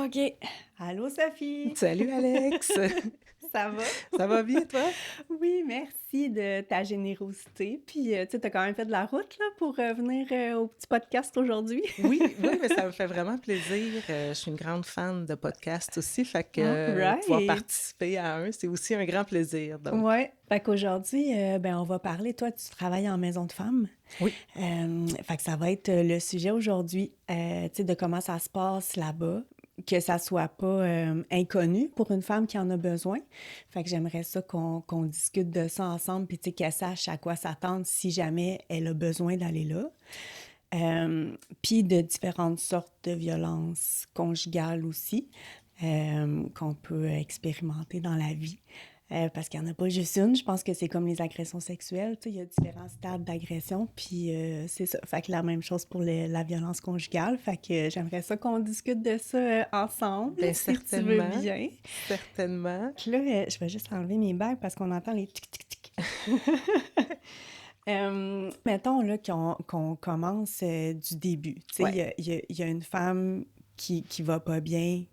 OK. Allô, Sophie? Salut Alex! Ça va? Ça va bien, toi? Oui, merci de ta générosité. Puis, tu sais, tu quand même fait de la route, là, pour venir au petit podcast aujourd'hui. Oui, oui, mais ça me fait vraiment plaisir. Je suis une grande fan de podcasts aussi, fait que All pouvoir right. participer à un, c'est aussi un grand plaisir, donc. Ouais. Fait qu'aujourd'hui, on va parler. Toi, tu travailles en maison de femmes. Oui, Fait que ça va être le sujet aujourd'hui, tu sais, de comment ça se passe là-bas, que ça soit pas inconnu pour une femme qui en a besoin. Fait que j'aimerais ça qu'on discute de ça ensemble, puis tu sais, qu'elle sache à quoi s'attendre si jamais elle a besoin d'aller là. Puis de différentes sortes de violences conjugales aussi, qu'on peut expérimenter dans la vie. Parce qu'il n'y en a pas juste une. Je pense que c'est comme les agressions sexuelles. Tu sais, il y a différents stades d'agression, puis c'est ça. Fait que la même chose pour la violence conjugale. Fait que j'aimerais ça qu'on discute de ça ensemble, bien si tu veux certainement, bien. certainement. Puis là, je vais juste enlever mes bagues parce qu'on entend les tic-tic-tic. Mettons là, qu'on commence du début. Tu sais, Ouais. il y a une femme qui va pas bien.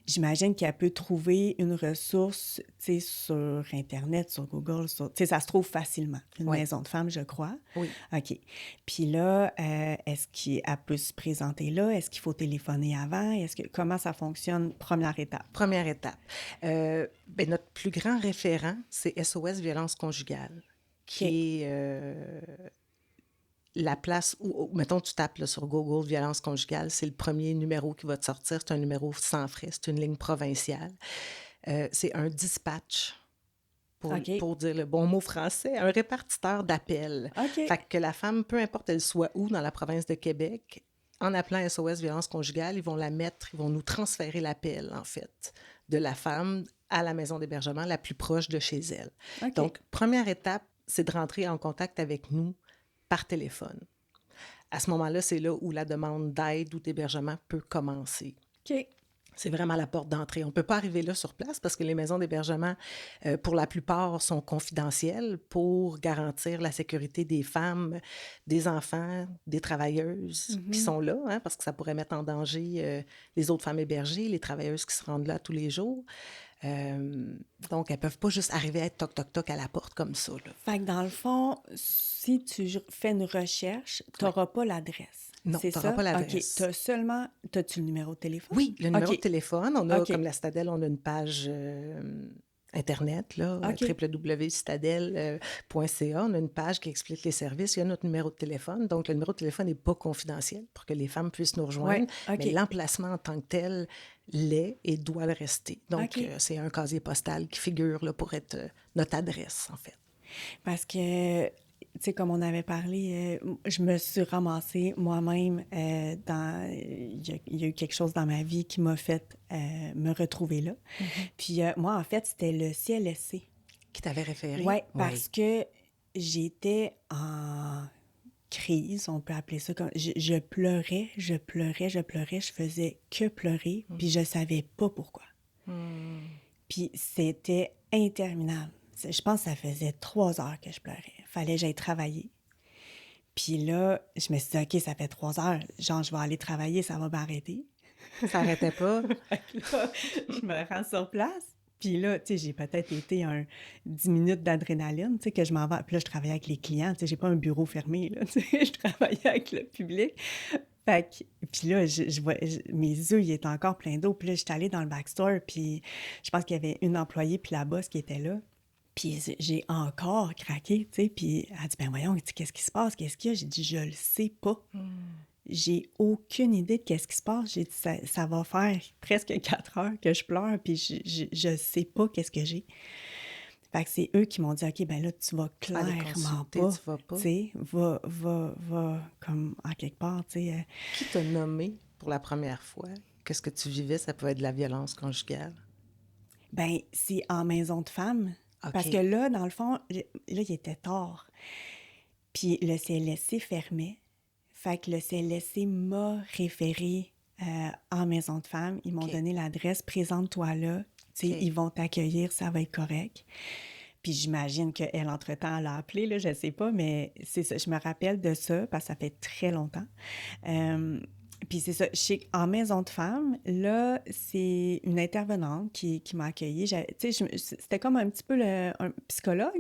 J'imagine qu'elle peut trouver une ressource, tu sais, sur Internet, sur Google, tu sais, ça se trouve facilement. Une Ouais. maison de femme, je crois. Oui. OK. Puis là, est-ce qu'elle peut se présenter là? Est-ce qu'il faut téléphoner avant? Comment ça fonctionne? Première étape. Première étape. Notre plus grand référent, c'est SOS Violence conjugale, OK. qui est la place où, mettons, tu tapes là, sur Google violence conjugale, c'est le premier numéro qui va te sortir. C'est un numéro sans frais, c'est une ligne provinciale. C'est un dispatch, OK. pour dire le bon mot français, un répartiteur d'appels. OK. Fait que la femme, peu importe elle soit où dans la province de Québec, en appelant SOS violence conjugale, ils vont nous transférer l'appel, en fait, de la femme à la maison d'hébergement la plus proche de chez elle. OK. Donc, première étape, c'est de rentrer en contact avec nous par téléphone. À ce moment-là, c'est là où la demande d'aide ou d'hébergement peut commencer. OK. C'est vraiment la porte d'entrée. On ne peut pas arriver là sur place parce que les maisons d'hébergement, pour la plupart, sont confidentielles pour garantir la sécurité des femmes, des enfants, des travailleuses qui sont là, hein, parce que ça pourrait mettre en danger les autres femmes hébergées, les travailleuses qui se rendent là tous les jours. Donc, elles ne peuvent pas juste arriver à être toc-toc-toc à la porte comme ça, là. Fait que dans le fond, si tu fais une recherche, tu n'auras pas l'adresse. Non, C'est tu n'auras ça? pas OK. l'adresse. T'as-tu le numéro de téléphone? Oui, le numéro OK. de téléphone. On a, OK. comme la Citadelle, on a une page Internet, là, OK. www.citadelle.ca. On a une page qui explique les services. Il y a notre numéro de téléphone. Donc, le numéro de téléphone n'est pas confidentiel pour que les femmes puissent nous rejoindre. Ouais, OK. Mais l'emplacement en tant que tel l'est et doit le rester. Donc, OK. c'est un casier postal qui figure là, pour être notre adresse, en fait. Parce que, tu sais, comme on avait parlé, je me suis ramassée moi-même dans... Il y a eu quelque chose dans ma vie qui m'a fait me retrouver là. Puis moi, en fait, c'était le CLSC. Qui t'avait référé? Oui, parce que j'étais en crise, on peut appeler ça comme... Je pleurais, je faisais que pleurer, puis je savais pas pourquoi. Puis c'était interminable. Je pense que ça faisait 3 heures que je pleurais. Fallait que j'aille travailler. Puis là, je me suis dit, OK, ça fait 3 heures. Genre, je vais aller travailler, ça va m'arrêter. Ça n'arrêtait pas? Fait que là, je me rends sur place. Puis là, tu sais, j'ai peut-être été 10 minutes d'adrénaline, tu sais, que je m'en vais. Puis là, je travaillais avec les clients, tu sais, j'ai pas un bureau fermé, là, tu sais, je travaillais avec le public. Fait que, puis là, mes yeux, ils étaient encore pleins d'eau. Puis là, j'étais allée dans le backstore, puis je pense qu'il y avait une employée puis la boss qui était là. Puis j'ai encore craqué, tu sais, puis elle a dit, ben voyons, qu'est-ce qui se passe, qu'est-ce qu'il y a? J'ai dit, je le sais pas. J'ai aucune idée de qu'est-ce qui se passe. J'ai dit, ça va faire presque 4 heures que je pleure, puis je sais pas qu'est-ce que j'ai. Fait que c'est eux qui m'ont dit, OK, ben là, tu vas Aller clairement consulter, pas, tu vas pas. tu sais, va, comme en quelque part, tu sais. Qui t'a nommé pour la première fois? Qu'est-ce que tu vivais? Ça pouvait être de la violence conjugale. Ben, c'est en maison de femme. OK. Parce que là, dans le fond, là, il était tard. Puis le CLSC fermait. Fait que le CLSC m'a référé en maison de femme. Ils m'ont OK. donné l'adresse, présente-toi là. Tu sais, OK. ils vont t'accueillir, ça va être correct. Puis j'imagine qu'elle, entre-temps, elle a appelé, là, je sais pas, mais c'est ça. Je me rappelle de ça, parce que ça fait très longtemps. Puis c'est ça, en maison de femme, là, c'est une intervenante qui m'a accueillie. Tu sais, c'était comme un petit peu un psychologue,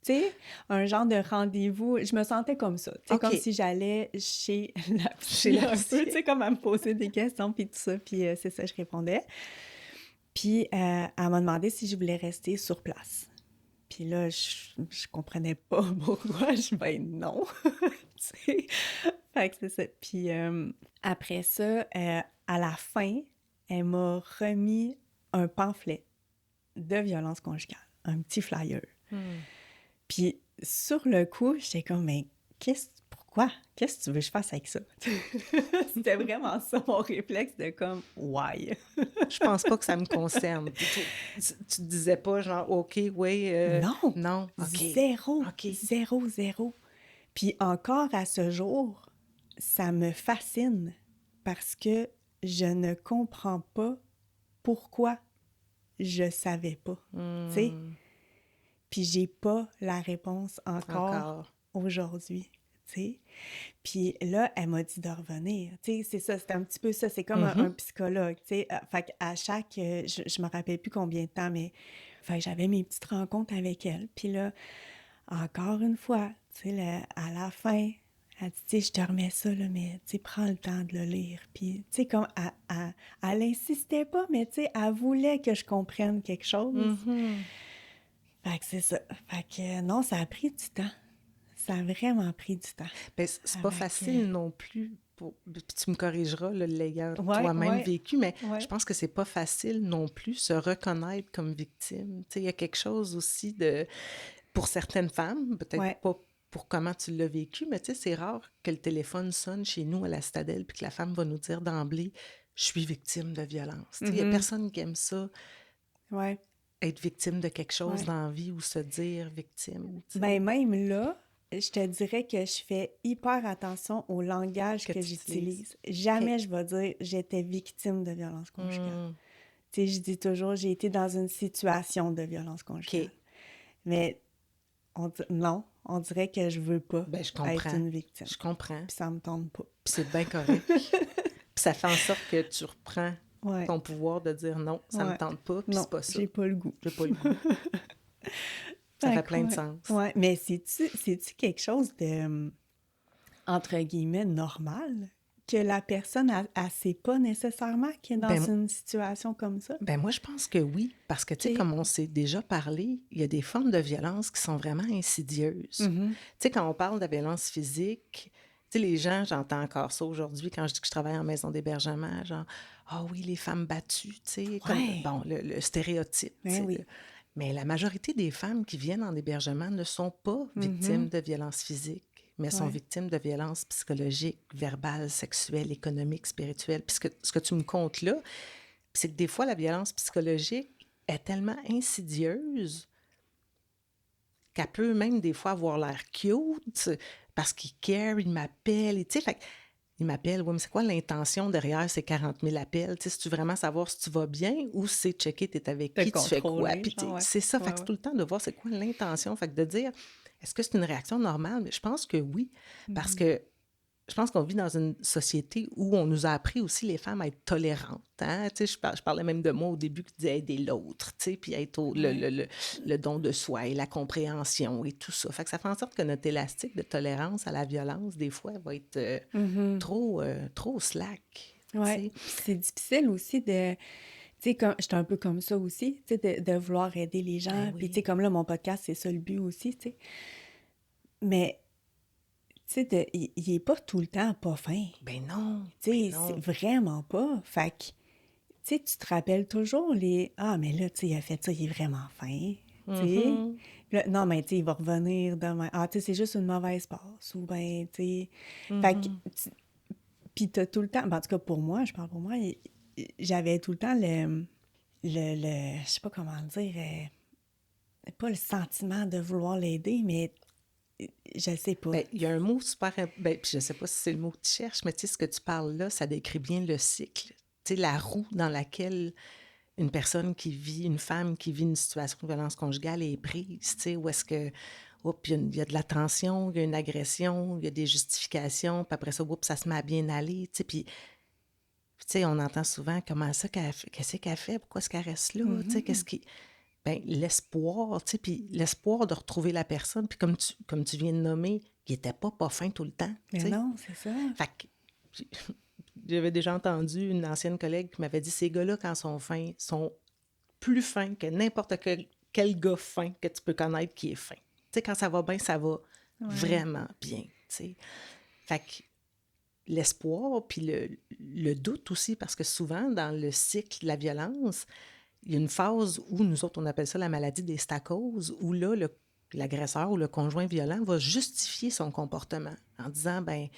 tu sais, un genre de rendez-vous. Je me sentais comme ça, tu sais, comme OK. si j'allais chez la Chez psy la un peu, tu psy. sais, comme à me poser des questions, puis tout ça, puis c'est ça, je répondais. Puis elle m'a demandé si je voulais rester sur place. Puis là, je comprenais pas pourquoi. Ben non, tu sais. Fait que c'est ça. Puis après ça, à la fin, elle m'a remis un pamphlet de violence conjugale, un petit flyer. Hmm. Puis sur le coup, j'étais comme, mais pourquoi? Qu'est-ce que tu veux que je fasse avec ça? C'était vraiment ça mon réflexe de comme, why? Je pense pas que ça me concerne. Tu te disais pas genre, OK, oui, Non! non, OK, Zéro! OK. Zéro, zéro. Puis encore à ce jour, ça me fascine parce que je ne comprends pas pourquoi je savais pas, tu sais? Hmm. Puis j'ai pas la réponse encore Encore. aujourd'hui, tu sais? Puis là, elle m'a dit de revenir, tu sais, c'est ça, c'était un petit peu ça, c'est comme un Mhm. psychologue, tu sais? Fait qu'à chaque, je me rappelle plus combien de temps, mais fait que j'avais mes petites rencontres avec elle. Puis là, encore une fois, tu sais, à la fin, elle dit, tu sais, je te remets ça, là, mais tu sais, prends le temps de le lire. Puis, tu sais, comme, elle insistait pas, mais tu sais, elle voulait que je comprenne quelque chose. Mhm. Fait que c'est ça. Fait que non, ça a pris du temps. Ça a vraiment pris du temps. Ben, c'est pas Avec... facile non plus. Puis tu me corrigeras, là, l'ayant Ouais, toi-même ouais, vécu, mais je ouais, pense que c'est pas facile non plus se reconnaître comme victime. Tu sais, il y a quelque chose aussi de, pour certaines femmes, peut-être ouais. pas pour comment tu l'as vécu, mais tu sais, c'est rare que le téléphone sonne chez nous à la Citadelle puis que la femme va nous dire d'emblée, je suis victime de violence. Tu sais, il y a Mhm. personne qui aime ça, Ouais, être victime de quelque chose ouais. dans la vie ou se dire victime, tu sais, Ben, même là, je te dirais que je fais hyper attention au langage que que tu utilises. j'utilise. OK. Jamais je vais dire j'étais victime de violence conjugale. Hmm. Tu sais, je dis toujours j'ai été dans une situation de violence conjugale. OK. Mais non, on dirait que je veux pas Ben, je être comprends. une victime. Je comprends. Puis ça me tente pas. Puis c'est bien correct. Puis ça fait en sorte que tu reprends Ouais, ton pouvoir de dire non, ça me ouais. tente pas, puis c'est Non, pas ça. j'ai pas le goût. J'ai pas le goût. Ça Fait fait que plein de ouais. sens. Ouais, mais c'est-tu quelque chose de, entre guillemets, normal? Que la personne, elle sait pas nécessairement qu'elle est dans Ben, une situation comme ça? ben moi, je pense que oui, parce que, tu sais, Tu sais, comme on s'est déjà parlé, il y a des formes de violence qui sont vraiment insidieuses. mhm, Tu sais, quand on parle de violence physique, tu sais, les gens, j'entends encore ça aujourd'hui quand je dis que je travaille en maison d'hébergement, genre, ah oui, les femmes battues, tu sais, comme, ouais, bon, le stéréotype, tu ben sais. oui. Mais la majorité des femmes qui viennent en hébergement ne sont pas victimes Mhm, de violences physiques, mais sont ouais. victimes de violences psychologiques, verbales, sexuelles, économiques, spirituelles. Puis ce que tu me contes là, c'est que des fois, la violence psychologique est tellement insidieuse qu'elle peut même des fois avoir l'air cute parce qu'il care, il m'appelle, et tu sais, fait il m'appelle, oui, mais c'est quoi l'intention derrière ces 40 000 appels? Tu sais, c'est-tu vraiment savoir si tu vas bien ou c'est checker t'es avec De qui, tu fais quoi? contrôler, Puis genre, ouais. c'est ça, fait Ouais, que c'est ouais. tout le temps de voir c'est quoi l'intention. Fait que de dire, est-ce que c'est une réaction normale? Mais je pense que oui, parce Mhm. que je pense qu'on vit dans une société où on nous a appris aussi les femmes à être tolérantes. Hein? Tu sais, je parlais même de moi au début qui disait aider l'autre, tu sais, puis être Ouais. le don de soi et la compréhension et tout ça. Fait que ça fait en sorte que notre élastique de tolérance à la violence, des fois, va être Mhm. trop slack. Tu Ouais. sais. Puis c'est difficile aussi de, tu sais, comme, j'étais un peu comme ça aussi, tu sais, de vouloir aider les Ben gens. Puis, tu sais, oui. comme là, mon podcast, c'est ça le but aussi, tu sais. Mais, tu sais, il est pas tout le temps pas fin. Ben non, ben Tu sais, c'est non. vraiment pas. Fait que, tu sais, tu te rappelles toujours les ah, mais là, tu sais, il a fait ça, il est vraiment fin. Tu sais. Mhm, Puis là, non, mais tu sais, il va revenir demain. Ah, tu sais, c'est juste une mauvaise passe. Ou ben, tu sais. Fait que, mhm. puis t'as tout le temps, ben, en tout cas pour moi, je parle pour moi, j'avais tout le temps je sais pas comment le dire, pas le sentiment de vouloir l'aider, mais je sais pas. Ben, il y a un mot super. Ben, puis je sais pas si c'est le mot que tu cherches, mais tu sais, ce que tu parles là, ça décrit bien le cycle. Tu sais, la roue dans laquelle une personne qui vit, une femme qui vit une situation de violence conjugale est prise, tu sais, où est-ce que, oups, il y a de la tension, il y a une agression, il y a des justifications, puis après ça, oups, ça se met à bien aller, tu sais, puis Puis, tu sais, on entend souvent comment ça qu'est-ce qu'elle fait, pourquoi est-ce qu'elle reste là, tu sais, qu'est-ce qui. Ben, l'espoir, tu sais, puis l'espoir de retrouver la personne, puis comme tu viens de nommer, il était pas fin tout le temps, tu Mais sais. non, c'est ça. Fait que j'ai- j'avais déjà entendu une ancienne collègue qui m'avait dit, ces gars-là, quand ils sont fins, sont plus fins que n'importe quel gars fin que tu peux connaître qui est fin. Tu sais, quand ça va bien, ça va Ouais. vraiment bien, tu sais. Fait que l'espoir, puis le doute aussi, parce que souvent, dans le cycle de la violence, il y a une phase où, nous autres, on appelle ça la maladie des stacoses, où là, l'agresseur ou le conjoint violent va justifier son comportement en disant, ben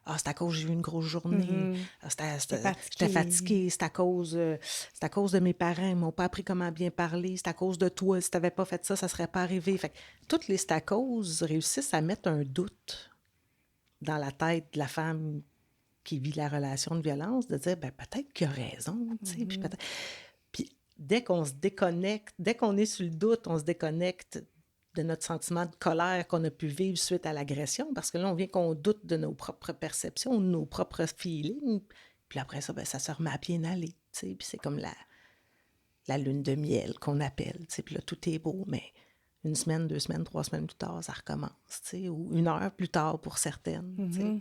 ah, c'est à cause j'ai eu une grosse journée, Mhm. ah, J'étais j'étais fatiguée. fatiguée, c'est à cause de mes parents, ils m'ont pas appris comment bien parler, c'est à cause de toi, si t'avais pas fait ça, ça serait pas arrivé. Fait que toutes les c'est à cause réussissent à mettre un doute dans la tête de la femme qui vit la relation de violence, de dire, ben peut-être qu'il a raison, tu sais, puis Mhm. peut-être. Puis dès qu'on se déconnecte, dès qu'on est sur le doute, on se déconnecte de notre sentiment de colère qu'on a pu vivre suite à l'agression, parce que là, on vient qu'on doute de nos propres perceptions, de nos propres feelings, puis après ça, ben, ça se remet à bien aller, tu sais, puis c'est comme la lune de miel qu'on appelle, tu sais, puis là, tout est beau, mais une semaine, 2 semaines, 3 semaines plus tard, ça recommence, tu sais, ou 1 heure plus tard pour certaines, tu sais. Mhm.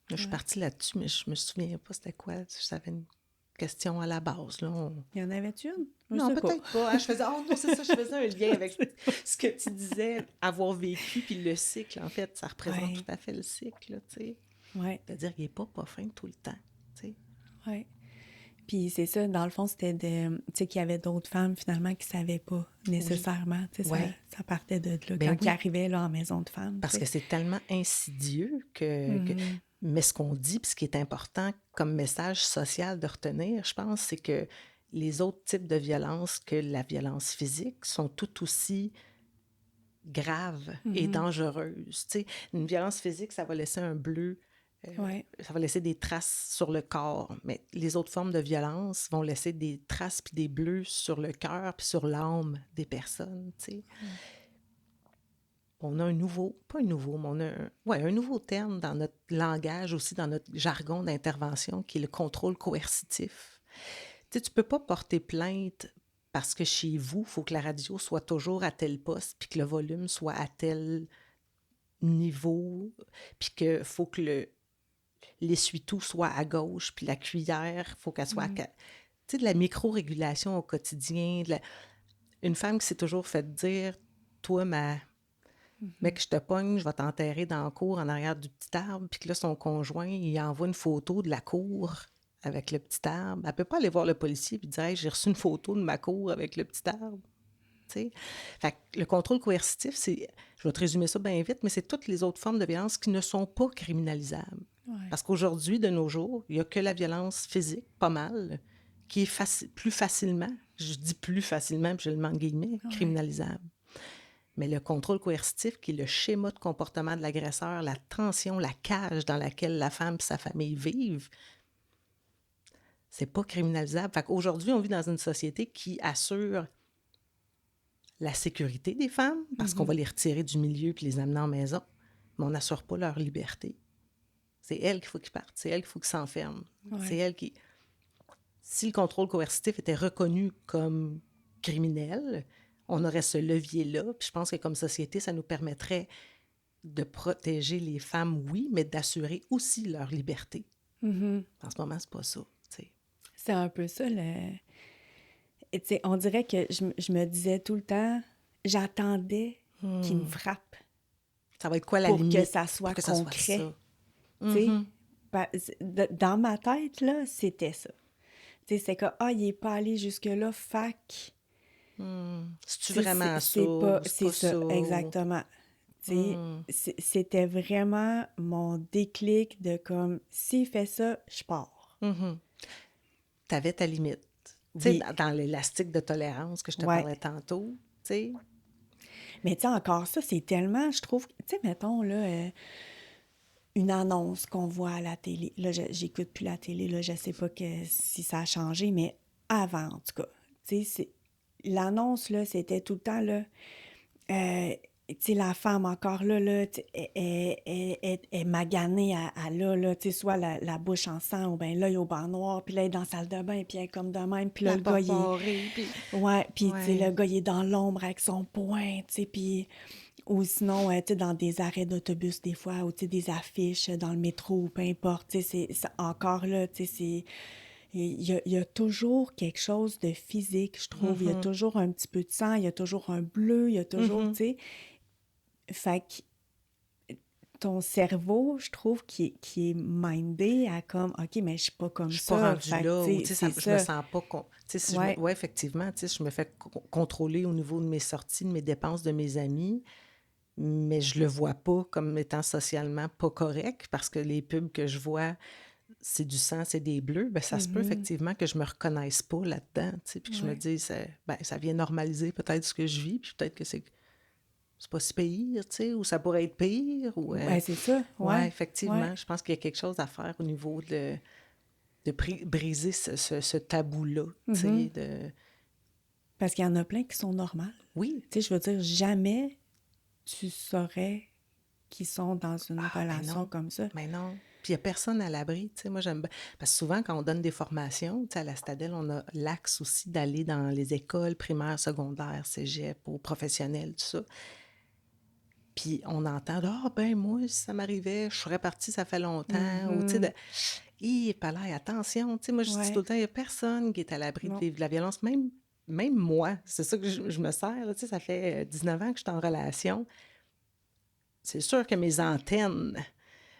Là, je suis Ouais. partie là-dessus, mais je me souviens pas c'était quoi. J'avais une question à la base. Là. Y en avait-tu une? Je Non, sais pas. peut-être pas. Hein. Je faisais, oh non, c'est ça, je faisais un lien avec ce que tu disais, avoir vécu, puis le cycle, en fait, ça représente tout Ouais, à fait le cycle, là, tu sais. ouais, C'est-à-dire qu'il n'est pas fin tout le temps, tu sais. ouais. Puis c'est ça, dans le fond, c'était de... Tu sais, qu'il y avait d'autres femmes, finalement, qui savaient pas Oui, nécessairement. Tu sais, oui, ça partait de là, ben quand ils oui, arrivaient, là, en maison de femme, tu parce que sais. c'est tellement insidieux que. Mhm. Mais ce qu'on dit, puis ce qui est important comme message social de retenir, je pense, c'est que les autres types de violences que la violence physique sont tout aussi graves et Mhm. dangereuses. Tu sais, une violence physique, ça va laisser un bleu, Ouais. ça va laisser des traces sur le corps, mais les autres formes de violence vont laisser des traces puis des bleus sur le cœur puis sur l'âme des personnes, tu sais. On a un nouveau, pas un nouveau, mais on a un nouveau terme dans notre langage aussi, dans notre jargon d'intervention, qui est le contrôle coercitif. Tu sais, tu peux pas porter plainte parce que chez vous, il faut que la radio soit toujours à tel poste, puis que le volume soit à tel niveau, puis qu'il faut que l'essuie-tout soit à gauche, puis la cuillère, il faut qu'elle soit Mhm. tu sais, de la micro-régulation au quotidien. Une femme qui s'est toujours fait dire, toi, mec, je te pogne, je vais t'enterrer dans la cour en arrière du petit arbre, puis que là, son conjoint, il envoie une photo de la cour avec le petit arbre. Elle peut pas aller voir le policier et dire, hey, j'ai reçu une photo de ma cour avec le petit arbre. T'sais. Fait que le contrôle coercitif, je vais te résumer ça bien vite, mais c'est toutes les autres formes de violence qui ne sont pas criminalisables. Ouais. Parce qu'aujourd'hui, de nos jours, il n'y a que la violence physique, pas mal, qui est plus facilement, je dis plus facilement, puis je le mets en guillemets, Ouais. criminalisable. Mais le contrôle coercitif, qui est le schéma de comportement de l'agresseur, la tension, la cage dans laquelle la femme et sa famille vivent, c'est pas criminalisable. Fait qu'aujourd'hui, on vit dans une société qui assure la sécurité des femmes, parce qu'on Mhm. va les retirer du milieu puis les amener en maison, mais on n'assure pas leur liberté. C'est elles qu'il faut qu'ils partent, c'est elles qu'il faut qu'ils s'enferment. C'est Ouais. elles qui... Si le contrôle coercitif était reconnu comme criminel, on aurait ce levier-là, puis je pense que comme société, ça nous permettrait de protéger les femmes, oui, mais d'assurer aussi leur liberté. Mhm. En ce moment, c'est pas ça, tu sais. C'est un peu ça, le... Et tu sais, on dirait que je me disais tout le temps, j'attendais qu'il me frappe Ça va être quoi la pour que limite ça pour soit que ça soit concret. ça? Tu sais, Mhm. dans ma tête, là, c'était ça. Tu sais, c'est que, ah, il est pas allé jusque-là, fac. C'est-tu Tu sais, vraiment ça c'est pas, ou c'est c'est pas ça, ça? exactement. Tu sais, c'était vraiment mon déclic de comme, s'il fait ça, je pars. T'avais ta limite. Tu sais, Oui, dans l'élastique de tolérance que je te ouais. parlais tantôt, tu sais. Mais tu sais, encore ça, c'est tellement, je trouve, tu sais, mettons, là, une annonce qu'on voit à la télé. Là, j'écoute plus la télé, là, je sais pas si ça a changé, mais avant, en tout cas. Tu sais, l'annonce, là, c'était tout le temps, là, tu sais, la femme encore là, tu sais, est maganée là, tu sais, soit la bouche en sang ou bien l'œil au banc noir, puis là, elle est dans la salle de bain, puis elle est comme de même, puis là, La le gars, porte il est... barrée, puis Ouais, puis tu sais, ouais. le gars, il est dans l'ombre avec son poing, tu sais, puis... Ou sinon, tu sais, dans des arrêts d'autobus, des fois, ou tu sais, des affiches dans le métro, ou peu importe, tu sais, encore là, tu sais, c'est... Il y a toujours quelque chose de physique, je trouve. Il y a Mhm, toujours un petit peu de sang, il y a toujours un bleu, il y a toujours, mhm. tu sais... Fait que ton cerveau, je trouve, qui est mindé à comme, OK, mais je suis pas Je comme suis pas ça. rendue Fait que, là, ou tu tu sais, sais, c'est je me ça. sens pas... Tu sais, si Ouais. ouais, effectivement, tu sais, je me fais contrôler au niveau de mes sorties, de mes dépenses, de mes amis, mais je le vois pas comme étant socialement pas correct parce que les pubs que je vois, c'est du sang, c'est des bleus. Ben, ça se peut Mhm. effectivement que je me reconnaisse pas là-dedans, tu sais, puis que je me Ouais. dise, ben, ça vient normaliser peut-être ce que je vis, puis peut-être que c'est pas si pire, tu sais, ou ça pourrait être pire, ou... Ouais, c'est ça. ouais, Ouais. Ouais. effectivement, je pense qu'il y a quelque chose à faire au niveau de briser ce tabou-là, tu sais, Mhm. de... Parce qu'il y en a plein qui sont normales. Oui. Tu sais, je veux dire, jamais tu saurais qu'ils sont dans une Ah, ben relation non, comme ça. ben non. Puis il n'y a personne à l'abri, tu sais, moi j'aime bien... Parce que souvent, quand on donne des formations, tu sais, à la Stadelle, on a l'axe aussi d'aller dans les écoles primaires, secondaires, cégep, aux professionnels, tout ça. Puis on entend, ah ben moi, si ça m'arrivait, je serais partie, ça fait longtemps, ou tu sais, de... Mhm. Hi, palais, attention, tu sais, moi je dis tout Ouais. le temps, il n'y a personne qui est à l'abri de Non. vivre de la violence, même moi, c'est ça que je me sers, là, tu sais, ça fait 19 ans que je suis en relation. C'est sûr que mes antennes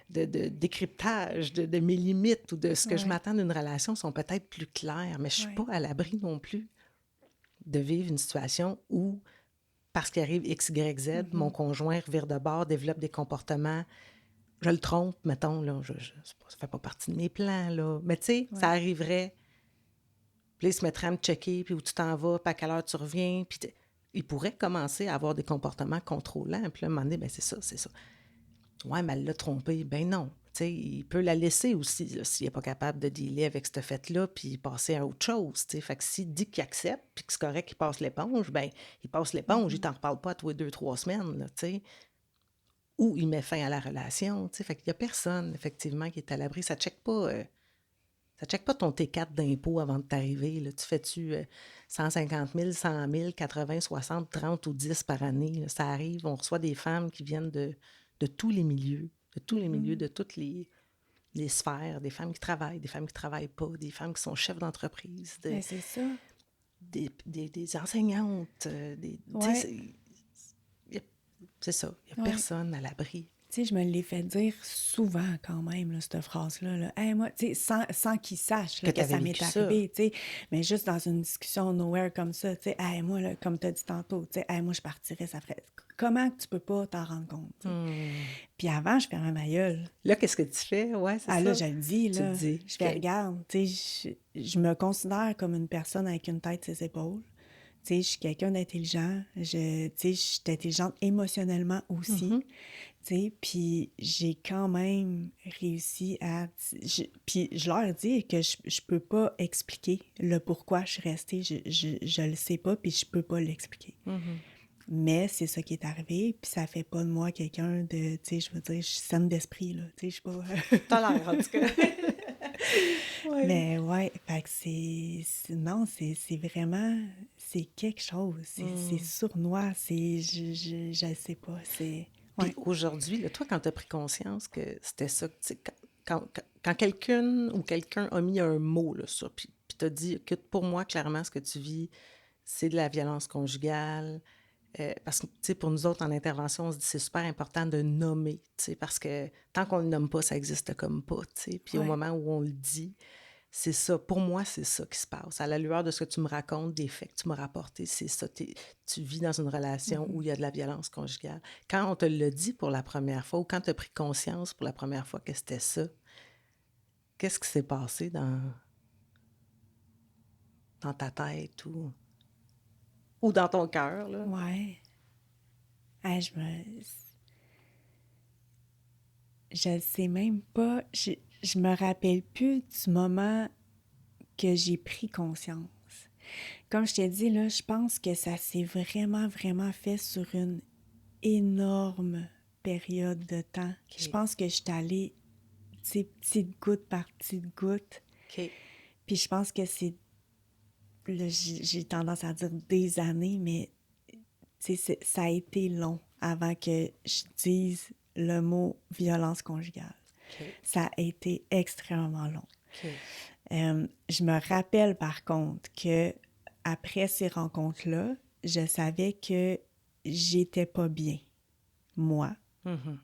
de décryptage de mes limites ou de ce que je Ouais. m'attends d'une relation sont peut-être plus claires, mais je ne suis pas Ouais. à l'abri non plus de vivre une situation où, parce qu'il arrive X, Y, Z, mon Mhm. conjoint revire de bord, développe des comportements, je le trompe, mettons, là, ça fait pas partie de mes plans, là. Mais tu sais, ça Ouais. arriverait, puis là, il se mettrait à me checker, puis où tu t'en vas, puis à quelle heure tu reviens, puis il pourrait commencer à avoir des comportements contrôlants, puis là, à un moment donné, ben c'est ça, c'est ça. Ouais, mais elle l'a trompée. Ben non. Tu sais, il peut la laisser aussi, là, s'il n'est pas capable de dealer avec ce fait-là, puis passer à autre chose. Tu sais. Fait que s'il dit qu'il accepte, puis que c'est correct qu'il passe l'éponge, ben il passe l'éponge, il Mhm. t'en reparle pas à tous les 2, 3 semaines, là, tu sais. Ou il met fin à la relation, tu sais. Fait qu'il y a personne, effectivement, qui est à l'abri. Ça check pas ton T4 d'impôt avant de t'arriver, là. Tu fais-tu 150 000, 100 000, 80, 60, 30 ou 10 par année, là. Ça arrive, on reçoit des femmes qui viennent de tous les milieux, de tous les milieux, Mhm. de toutes les sphères, des femmes qui travaillent, des femmes qui travaillent pas, des femmes qui sont chefs d'entreprise, Ben, c'est ça. des enseignantes, tu sais, Ouais. c'est ça, il n'y a Ouais. personne à l'abri. Tu sais, je me l'ai fait dire souvent quand même, là, cette phrase-là. Là. Hey, moi, tu sais, sans qu'il sache Que là, tu que avais ça vécu m'est ça. arrivé, tu sais, mais juste dans une discussion nowhere comme ça, tu sais, hey, moi, là, comme tu as dit tantôt, tu sais, hey, moi, je partirais, ça ferait... Comment que tu peux pas t'en rendre compte, tu sais? Hmm. Puis avant, je fermais ma gueule. Là, qu'est-ce que tu fais? Ouais, c'est Ah là, ça. je le dis, Tu te là, dis, je fais, OK. regarde, tu sais, je me considère comme une personne avec une tête sur ses épaules. Tu sais, je suis quelqu'un d'intelligent. Tu sais, je suis intelligente émotionnellement aussi. Mhm. Tu sais, puis j'ai quand même réussi à... Puis je leur dis que je peux pas expliquer le pourquoi je suis restée. Je le sais pas, puis je peux pas l'expliquer. Mhm. Mais c'est ça qui est arrivé, puis ça fait pas de moi quelqu'un de... Tu sais, je veux dire, je suis saine d'esprit, là. Tu sais, je suis pas... T'as l'air, en tout cas. Oui. Mais ouais, fait que non, c'est vraiment... C'est quelque chose. C'est Mm. sournois, c'est... Je sais pas, c'est... Puis Ouais. aujourd'hui, là, toi, quand tu as pris conscience que c'était ça, tu sais, quand quelqu'un ou quelqu'un a mis un mot là, sur, puis t'as dit que pour moi, clairement, ce que tu vis, c'est de la violence conjugale. Parce que, tu sais, pour nous autres, en intervention, on se dit c'est super important de nommer, tu sais, parce que tant qu'on ne le nomme pas, ça existe comme pas, tu sais. Puis au Ouais. moment où on le dit, c'est ça. Pour moi, c'est ça qui se passe. À la lueur de ce que tu me racontes, des faits que tu m'as rapportés, c'est ça. Tu vis dans une relation où Mhm. il y a de la violence conjugale. Quand on te l'a dit pour la première fois ou quand tu as pris conscience pour la première fois que c'était ça, qu'est-ce qui s'est passé dans ta tête ou dans ton cœur, là? Ouais. Ah, je sais même pas. Je me rappelle plus du moment que j'ai pris conscience. Comme je t'ai dit, là, je pense que ça s'est vraiment, vraiment fait sur une énorme période de temps. Je OK. pense que je suis allée, tu sais, petite goutte par petite goutte. OK. Puis je pense que c'est, là, j'ai tendance à dire des années, mais tu sais, ça a été long avant que je dise le mot violence conjugale. OK. Ça a été extrêmement long. OK. Je me rappelle par contre que après ces rencontres-là, je savais que j'étais pas bien, moi. Mhm.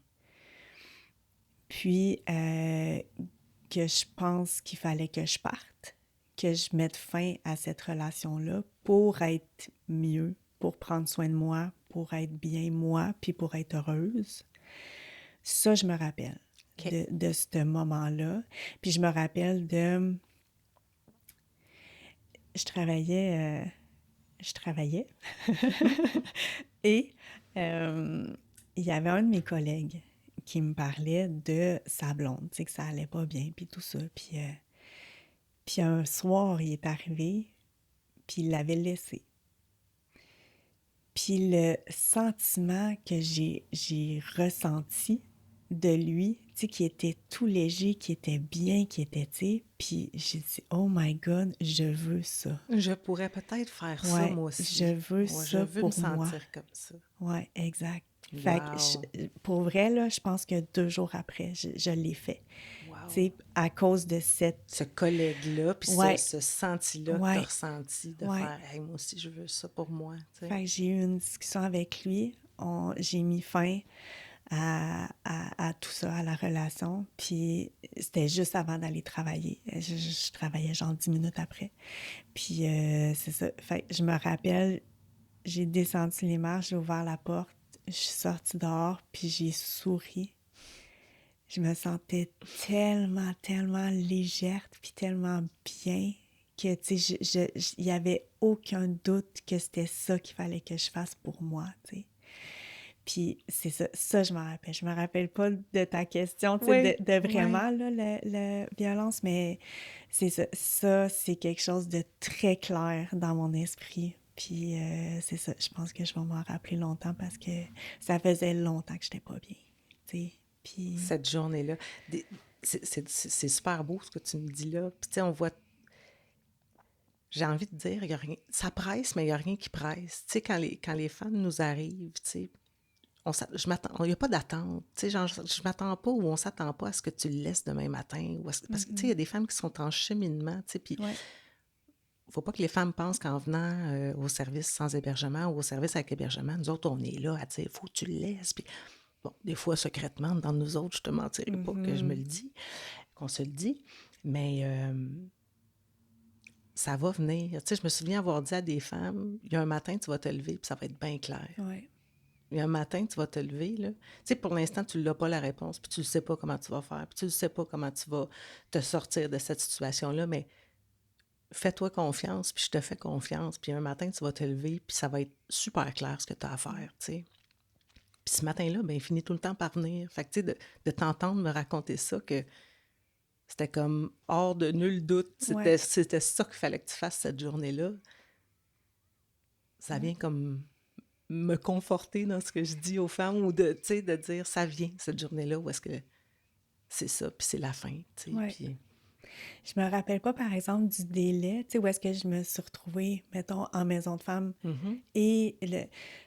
Puis que je pense qu'il fallait que je parte, que je mette fin à cette relation-là pour être mieux, pour prendre soin de moi, pour être bien moi, puis pour être heureuse. Ça, je me rappelle OK. de ce moment-là. Puis je me rappelle de... Je travaillais et il y avait un de mes collègues qui me parlait de sa blonde, tu sais, que ça allait pas bien, puis tout ça. Puis un soir, il est arrivé, puis il l'avait laissé. Puis le sentiment que j'ai ressenti de lui, tu sais, qui était tout léger, qui était bien, qui était, tu sais, puis j'ai dit « Oh my God, je veux ça. Je pourrais peut-être faire ça, Ouais, moi je aussi. veux Ouais, je ça veux me pour moi. » sentir comme ça. Ouais, exact. Fait que Wow. pour vrai, là, je pense que 2 jours après, je l'ai fait. Tu Wow. sais, à cause de cette... Ce collègue-là, puis Ouais, ce senti-là que tu as ouais, ressenti de ouais. faire « Hey, moi aussi, je veux ça pour moi. » tu sais. Fait que j'ai eu une discussion avec lui. J'ai mis fin à tout ça, à la relation. Puis c'était juste avant d'aller travailler. Je travaillais genre 10 minutes après. Puis c'est ça. Fait que je me rappelle, j'ai descendu les marches, j'ai ouvert la porte, je suis sortie dehors, puis j'ai souri. Je me sentais tellement, tellement légère, puis tellement bien que, tu sais, il y avait aucun doute que c'était ça qu'il fallait que je fasse pour moi, tu sais. Puis c'est ça je me rappelle. Je me rappelle pas de ta question, tu sais, Oui, de oui. vraiment, là, la violence, mais c'est ça. Ça, c'est quelque chose de très clair dans mon esprit. Puis c'est ça, je pense que je vais m'en rappeler longtemps parce que ça faisait longtemps que j'étais pas bien, tu sais. Puis... Cette journée-là. C'est super beau ce que tu me dis là. Puis tu sais, on voit, j'ai envie de dire, il y a rien, ça presse, mais il n'y a rien qui presse. Tu sais, quand les femmes nous arrivent, tu sais, il n'y a pas d'attente. Tu sais, genre, je m'attends pas ou on s'attend pas à ce que tu le laisses demain matin. Parce que, tu sais, il y a des femmes qui sont en cheminement, tu sais, puis Ouais. faut pas que les femmes pensent qu'en venant au service sans hébergement ou au service avec hébergement, nous autres, on est là à dire, faut que tu le laisses. Puis, bon, des fois, secrètement, dans nous autres, je te mentirai pas que je me le dis, qu'on se le dit, mais ça va venir. Tu sais, je me souviens avoir dit à des femmes, il y a un matin, tu vas te lever, puis ça va être bien clair. Ouais. Il y a un matin, tu vas te lever, là. Tu sais, pour l'instant, tu n'as pas la réponse, puis tu ne sais pas comment tu vas faire, puis tu ne sais pas comment tu vas te sortir de cette situation-là, mais fais-toi confiance, puis je te fais confiance, puis un matin, tu vas te lever, puis ça va être super clair ce que tu as à faire, tu sais. Puis ce matin-là, ben, il finit tout le temps par venir. Fait que, tu sais, de t'entendre me raconter ça, que c'était comme hors de nul doute, Ouais. c'était ça qu'il fallait que tu fasses cette journée-là, ça Ouais. vient comme me conforter dans ce que je dis aux femmes, ou de, tu sais, de dire, ça vient, cette journée-là, où est-ce que c'est ça, puis c'est la fin, tu sais, Ouais. puis... Je me rappelle pas, par exemple, du délai, tu sais, où est-ce que je me suis retrouvée, mettons, en maison de femme. Mhm. Et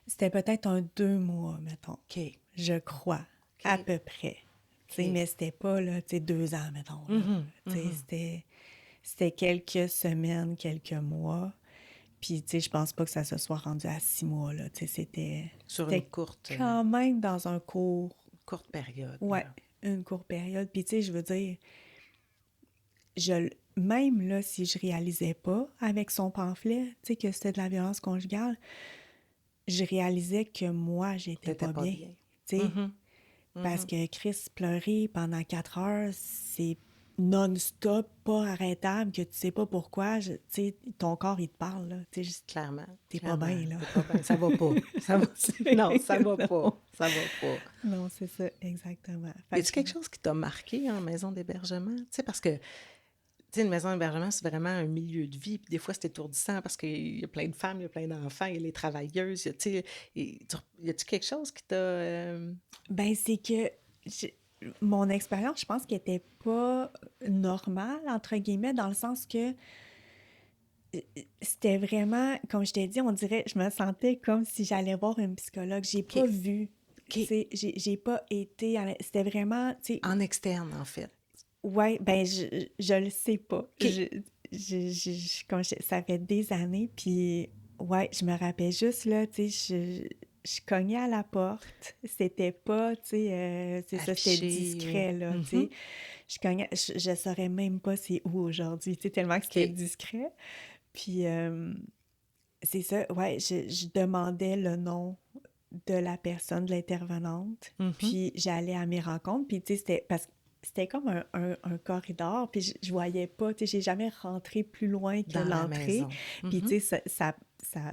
c'était peut-être un 2 mois, mettons, OK, je crois, à OK, peu près. Tu sais, OK. mais c'était pas, là, tu sais, 2 ans, mettons, là. Mhm, Tu sais, mhm. c'était quelques semaines, quelques mois. Puis, tu sais, je pense pas que ça se soit rendu à 6 mois, là. Tu sais, Sur une c'était courte, quand même dans un court, courte période, ouais, là. une courte période. Puis, tu sais, je veux dire, même là, si je réalisais pas avec son pamphlet, tu sais, que c'était de la violence conjugale, je réalisais que moi, j'étais T'étais pas pas bien, bien. tu sais. Mhm, Parce mhm. que Chris, pleurer pendant 4 heures, c'est non-stop, pas arrêtable, que tu sais pas pourquoi. Tu sais, ton corps, il te parle, là. Tu sais, Clairement, t'es pas clairement. bien, là. T'es pas bien. Ça va pas. Ça va... Non, ça va pas. Non. Ça va pas. Non, c'est ça, exactement. Y Fait a-tu que, quelque chose qui t'a marqué en maison d'hébergement? Tu sais, parce que Tu sais, une maison d'hébergement, c'est vraiment un milieu de vie. Puis des fois, c'est étourdissant parce qu'il y a plein de femmes, il y a plein d'enfants, il y a les travailleuses. Il y a, tu sais, y a-tu quelque chose qui t'a... Ben, c'est que je- mon expérience, je pense qu'elle était pas normale, entre guillemets, dans le sens que c'était vraiment, comme je t'ai dit, on dirait, je me sentais comme si j'allais voir une psychologue. J'ai pas OK, vu, tu OK. sais, j'ai pas été, c'était vraiment, tu sais, En externe, en fait. ouais, ben, je le sais pas. OK, Ça fait des années, puis ouais, je me rappelle juste, là, tu sais, je cognais à la porte. C'était pas, tu sais, c'est ça, c'était affiché. discret, là, tu sais. Mhm. Je cognais, je saurais même pas c'est où aujourd'hui, tu sais, tellement que c'était OK. discret. Puis, c'est ça, ouais, je demandais le nom de la personne, de l'intervenante, Mhm. puis j'allais à mes rencontres, puis tu sais, c'était parce que c'était comme un corridor, puis je voyais pas, tu sais, j'ai jamais rentré plus loin que Dans la l'entrée, maison. puis Mhm. tu sais,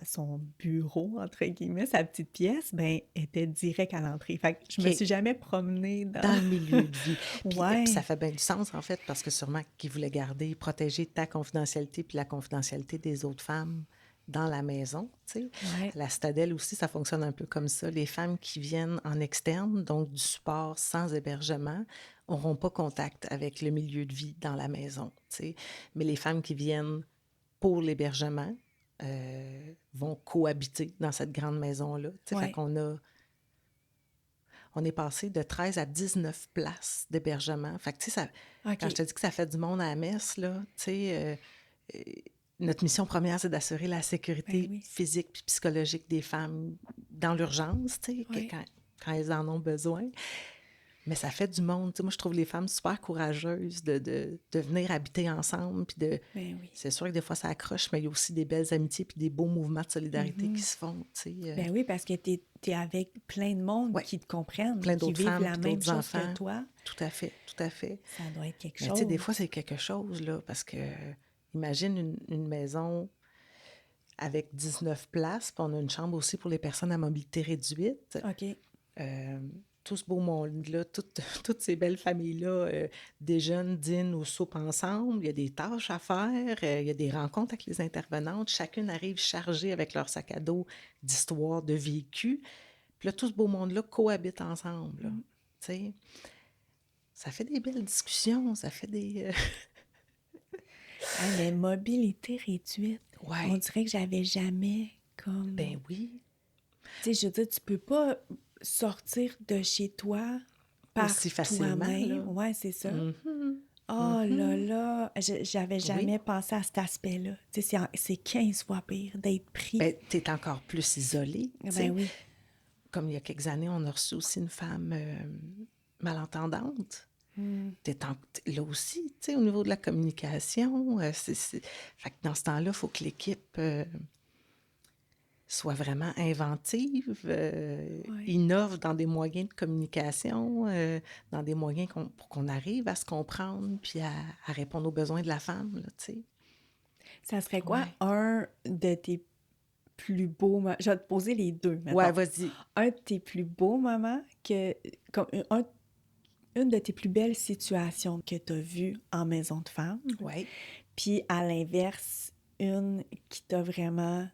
son bureau, entre guillemets, sa petite pièce, ben, était direct à l'entrée. Fait que je me OK. suis jamais promenée dans... Dans le milieu de vie. Puis ça Ouais, fait bien du sens, en fait, parce que sûrement qu'ils voulaient garder, protéger ta confidentialité puis la confidentialité des autres femmes dans la maison, tu sais. ouais, La citadelle aussi, ça fonctionne un peu comme ça. Les femmes qui viennent en externe, donc du support sans hébergement, n'auront pas contact avec le milieu de vie dans la maison, tu sais. Mais les femmes qui viennent pour l'hébergement vont cohabiter dans cette grande maison-là, tu sais. Fait ouais, qu'on a on est passé de 13 à 19 places d'hébergement. Fait que, tu sais, quand je OK, te dis que ça fait du monde à la messe, là, tu sais, euh, notre mission première, c'est d'assurer la ben sécurité oui, physique puis psychologique des femmes dans l'urgence, tu sais, ouais. quand elles en ont besoin. Mais ça fait du monde. Tu sais, moi, je trouve les femmes super courageuses de venir habiter ensemble. Puis Ben oui. c'est sûr que des fois, ça accroche, mais il y a aussi des belles amitiés puis des beaux mouvements de solidarité qui Mhm. se font. Tu sais. Ben oui, parce que t'es avec plein de monde Ouais, qui te comprennent, plein qui d'autres vivent femmes la puis même d'autres chose que enfants. toi. Tout à fait, tout à fait. Ça doit être quelque Mais tu sais, des fois, chose. c'est quelque chose, là, parce que imagine une maison avec 19 places, puis on a une chambre aussi pour les personnes à mobilité réduite. OK. Euh, tout ce beau monde-là, toutes ces belles familles-là déjeunent, dînent ou soupent ensemble. Il y a des tâches à faire, il y a des rencontres avec les intervenantes. Chacune arrive chargée avec leur sac à dos d'histoires, de vécu. Puis là, tout ce beau monde-là cohabite ensemble, là. Mm. Tu sais, ça fait des belles discussions, ça fait des... Hey, mais mobilité réduite, on Ouais, dirait que j'avais jamais comme... ben oui. Tu sais, je veux dire, tu peux pas sortir de chez toi par Aussi facilement, toi-même. là. Ouais, c'est ça. Mhm. Oh là Mhm. là, j'avais Oui. jamais pensé à cet aspect-là. Tu sais, c'est 15 fois pire d'être pris. Ben, t'es encore plus isolé, tu Ben sais. oui. Comme il y a quelques années, on a reçu aussi une femme malentendante. Mm. Là aussi, tu sais, au niveau de la communication, fait que dans ce temps-là, il faut que l'équipe soit vraiment inventive, Ouais. innove dans des moyens de communication, dans des moyens pour qu'on arrive à se comprendre puis à répondre aux besoins de la femme, là, tu sais. Ça serait quoi Ouais. un de tes plus beaux moments? Je vais te poser les deux, Ouais, mettons. vas-y. Un de tes plus beaux moments, comme une de tes plus belles situations que tu as vues en maison de femme, Ouais. puis à l'inverse, une qui t'a vraiment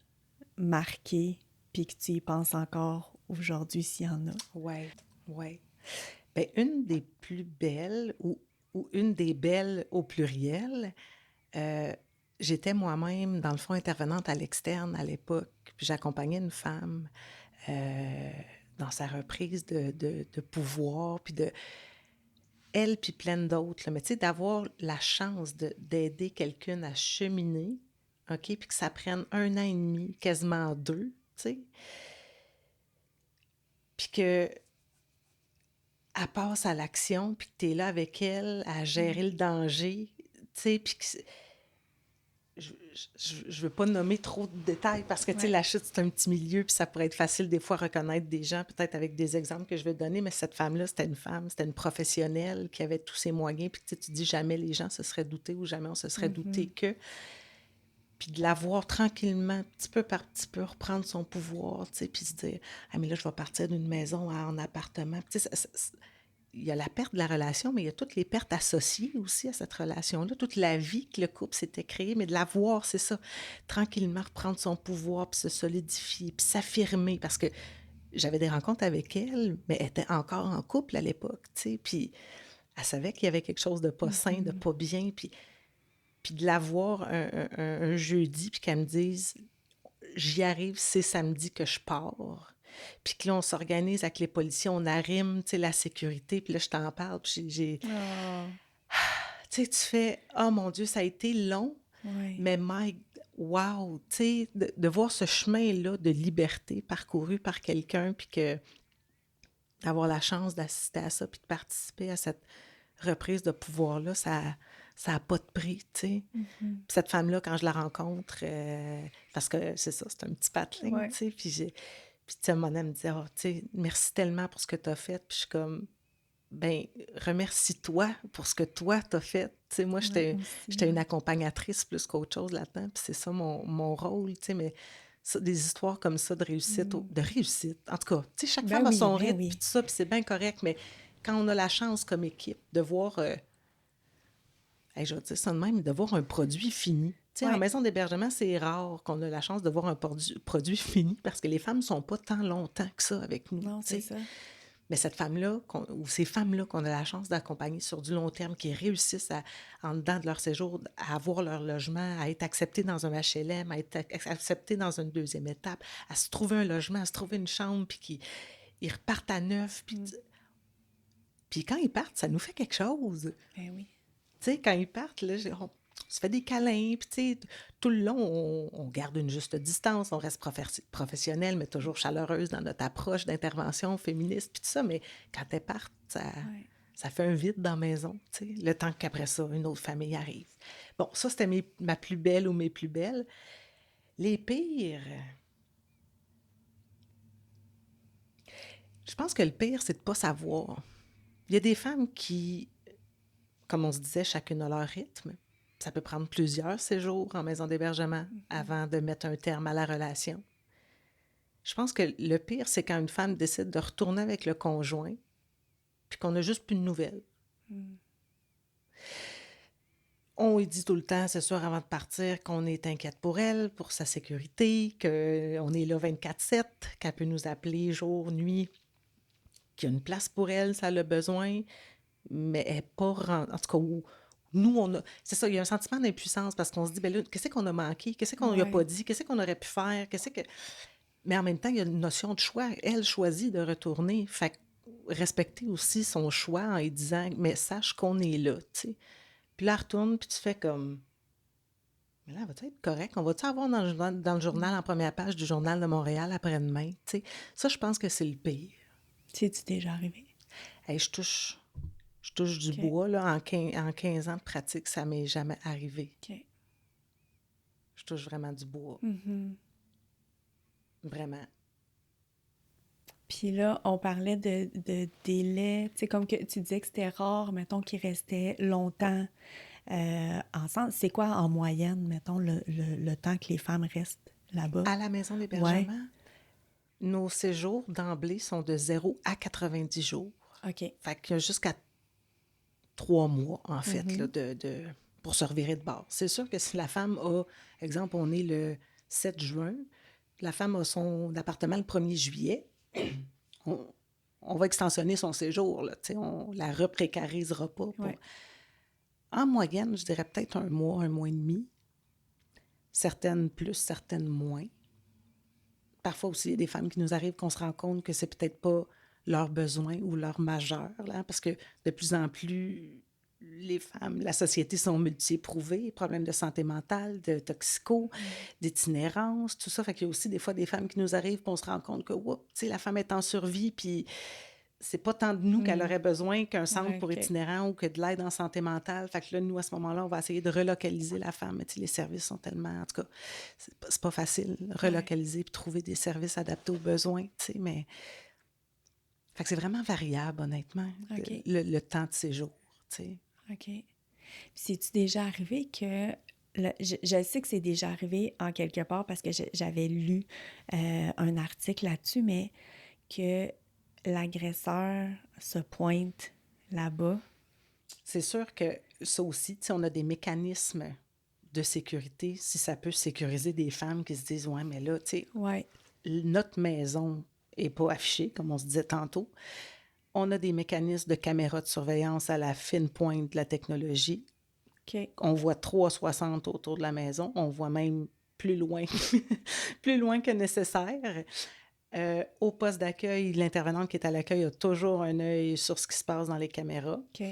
marqué, puis que tu y penses encore aujourd'hui s'il y en a. Ouais, ouais. Ben, une des plus belles, ou une des belles au pluriel, euh, j'étais moi-même, dans le fond, intervenante à l'externe à l'époque, puis j'accompagnais une femme euh, dans sa reprise de pouvoir, puis de elle, puis plein d'autres, là. Mais tu sais, d'avoir la chance d'aider quelqu'un à cheminer, OK, puis que ça prenne 1 an et demi, quasiment 2, tu sais, puis que elle passe à l'action, puis que tu es là avec elle à gérer le danger, tu sais, puis que je veux pas nommer trop de détails parce que, tu sais, Ouais. la chute, c'est un petit milieu, puis ça pourrait être facile des fois à reconnaître des gens, peut-être avec des exemples que je vais donner, mais cette femme-là, c'était une femme, c'était une professionnelle qui avait tous ses moyens, puis tu sais, tu dis jamais les gens se seraient doutés ou jamais on se serait douté Mhm. que... Puis de la voir tranquillement, petit peu par petit peu, reprendre son pouvoir, tu sais, puis se dire « Ah, mais là, je vais partir d'une maison en appartement. » Tu sais, il y a la perte de la relation, mais il y a toutes les pertes associées aussi à cette relation-là, toute la vie que le couple s'était créé, mais de la voir, c'est ça, tranquillement reprendre son pouvoir, puis se solidifier, puis s'affirmer, parce que j'avais des rencontres avec elle, mais elle était encore en couple à l'époque, tu sais, puis elle savait qu'il y avait quelque chose de pas sain, de Mhm. pas bien, puis de la voir un jeudi, puis qu'elle me dise j'y arrive, c'est samedi que je pars. Puis que là, on s'organise avec les policiers, on arrime, tu sais, la sécurité. Puis là, je t'en parle, puis Ah, tu sais, tu fais, oh mon Dieu, ça a été long, ouais. mais wow, tu sais, de voir ce chemin-là de liberté parcouru par quelqu'un, puis d'avoir la chance d'assister à ça, puis de participer à cette reprise de pouvoir-là, ça a pas de prix, tu sais. Mhm. Puis cette femme-là, quand je la rencontre, parce que c'est ça, c'est un petit patelin, tu Ouais. sais, puis tu sais, à un moment donné, elle me dit, oh, tu sais, merci tellement pour ce que tu as fait. Puis je suis comme, ben, remercie-toi pour ce que toi t'as fait. Tu sais, moi, Ouais, j'étais aussi, une ouais. accompagnatrice plus qu'autre chose là-dedans, puis c'est ça mon rôle, tu sais, mais des histoires comme ça de réussite, Mm. de réussite. En tout cas, tu sais, chaque Ben femme a oui, son ben rythme, puis oui. tout ça, puis c'est bien correct, mais quand on a la chance comme équipe de voir hey, je vais dire ça de même, de voir un produit fini. Tu sais, en Ouais. maison d'hébergement, c'est rare qu'on a la chance de voir un produit fini parce que les femmes ne sont pas tant longtemps que ça avec nous. Tu Non, c'est sais. ça. Mais cette femme-là, ou ces femmes-là qu'on a la chance d'accompagner sur du long terme, qui réussissent en dedans de leur séjour, à avoir leur logement, à être acceptées dans un HLM, à être acceptées dans une deuxième étape, à se trouver un logement, à se trouver une chambre, puis ils repartent à neuf. Mm. Puis quand ils partent, ça nous fait quelque chose. Ben oui. Tu sais, quand ils partent, là, on se fait des câlins, puis tu sais, tout le long, on garde une juste distance, on reste professionnel, mais toujours chaleureuse dans notre approche d'intervention féministe, puis tout ça, mais quand elles partent, Ouais. ça fait un vide dans la maison, tu sais, le temps qu'après ça, une autre famille arrive. Bon, ça, c'était ma plus belle ou mes plus belles. Les pires, je pense que le pire, c'est de ne pas savoir. Il y a des femmes qui, comme on se disait, chacune a leur rythme. Ça peut prendre plusieurs séjours en maison d'hébergement Mhm. avant de mettre un terme à la relation. Je pense que le pire, c'est quand une femme décide de retourner avec le conjoint puis qu'on n'a juste plus de nouvelles. Mm. On lui dit tout le temps, c'est sûr, avant de partir, qu'on est inquiète pour elle, pour sa sécurité, qu'on est là 24/7, qu'elle peut nous appeler jour, nuit, qu'il y a une place pour elle, ça a le besoin, mais elle n'est pas... En tout cas, nous, on a... C'est ça, il y a un sentiment d'impuissance parce qu'on se dit, ben là, qu'est-ce qu'on a manqué? Qu'est-ce qu'on lui a pas Ouais. dit? Qu'est-ce qu'on aurait pu faire? Mais en même temps, il y a une notion de choix. Elle choisit de retourner. Fait que respecter aussi son choix en lui disant, mais sache qu'on est là, tu sais. Puis là, elle retourne, puis tu fais comme, mais là, va-tu être correct? On va-tu avoir dans le journal, Mm. en première page du Journal de Montréal après-demain, tu sais? Ça, je pense que c'est le pire. C'est-tu déjà arrivé? Hey, je touche du OK. bois, là, en 15 ans de pratique, ça m'est jamais arrivé. OK. Je touche vraiment du bois. Mhm. Vraiment. Puis là, on parlait de délai. Tu sais, comme que tu disais que c'était rare, mettons, qu'ils restaient longtemps ensemble. C'est quoi en moyenne, mettons, le temps que les femmes restent là-bas? À la maison Ouais. d'hébergement, nos séjours d'emblée sont de 0 à 90 jours. OK. Fait qu'il y a jusqu'à 3 mois, en fait, là, Mhm. pour se revirer de bord. C'est sûr que si la femme a, exemple, on est le 7 juin, la femme a son appartement le 1er juillet, on, on va extensionner son séjour, là, on la reprécarisera pas. Ouais. En moyenne, je dirais peut-être un mois et demi. Certaines plus, certaines moins. Parfois aussi, il y a des femmes qui nous arrivent qu'on se rend compte que c'est peut-être pas leurs besoins ou leurs majeurs, là, parce que de plus en plus, les femmes, la société sont multi-éprouvées, problèmes de santé mentale, de toxico, d'itinérance, tout ça. Fait qu'il y a aussi des fois des femmes qui nous arrivent, puis on se rend compte que, oups, tu sais, la femme est en survie, puis c'est pas tant de nous qu'elle Mm. aurait besoin qu'un centre Ouais, pour OK. itinérants ou que de l'aide en santé mentale. Fait que là, nous, à ce moment-là, on va essayer de relocaliser la femme. Mais tu sais, les services sont tellement... En tout cas, c'est pas facile, Ouais. relocaliser puis trouver des services adaptés aux besoins, tu sais, mais... Fait que c'est vraiment variable, honnêtement, OK. le temps de séjour, tu sais. OK. Puis c'est-tu déjà arrivé que... je sais que c'est déjà arrivé en quelque part parce que j'avais lu un article là-dessus, mais que l'agresseur se pointe là-bas. C'est sûr que ça aussi, tu sais, on a des mécanismes de sécurité, si ça peut sécuriser des femmes qui se disent, ouais, mais là, tu sais, Ouais. notre maison n'est pas affichée, comme on se disait tantôt. On a des mécanismes de caméras de surveillance à la fine pointe de la technologie. OK. On voit 360 autour de la maison. On voit même plus loin, plus loin que nécessaire. Au poste d'accueil, l'intervenante qui est à l'accueil a toujours un œil sur ce qui se passe dans les caméras. OK.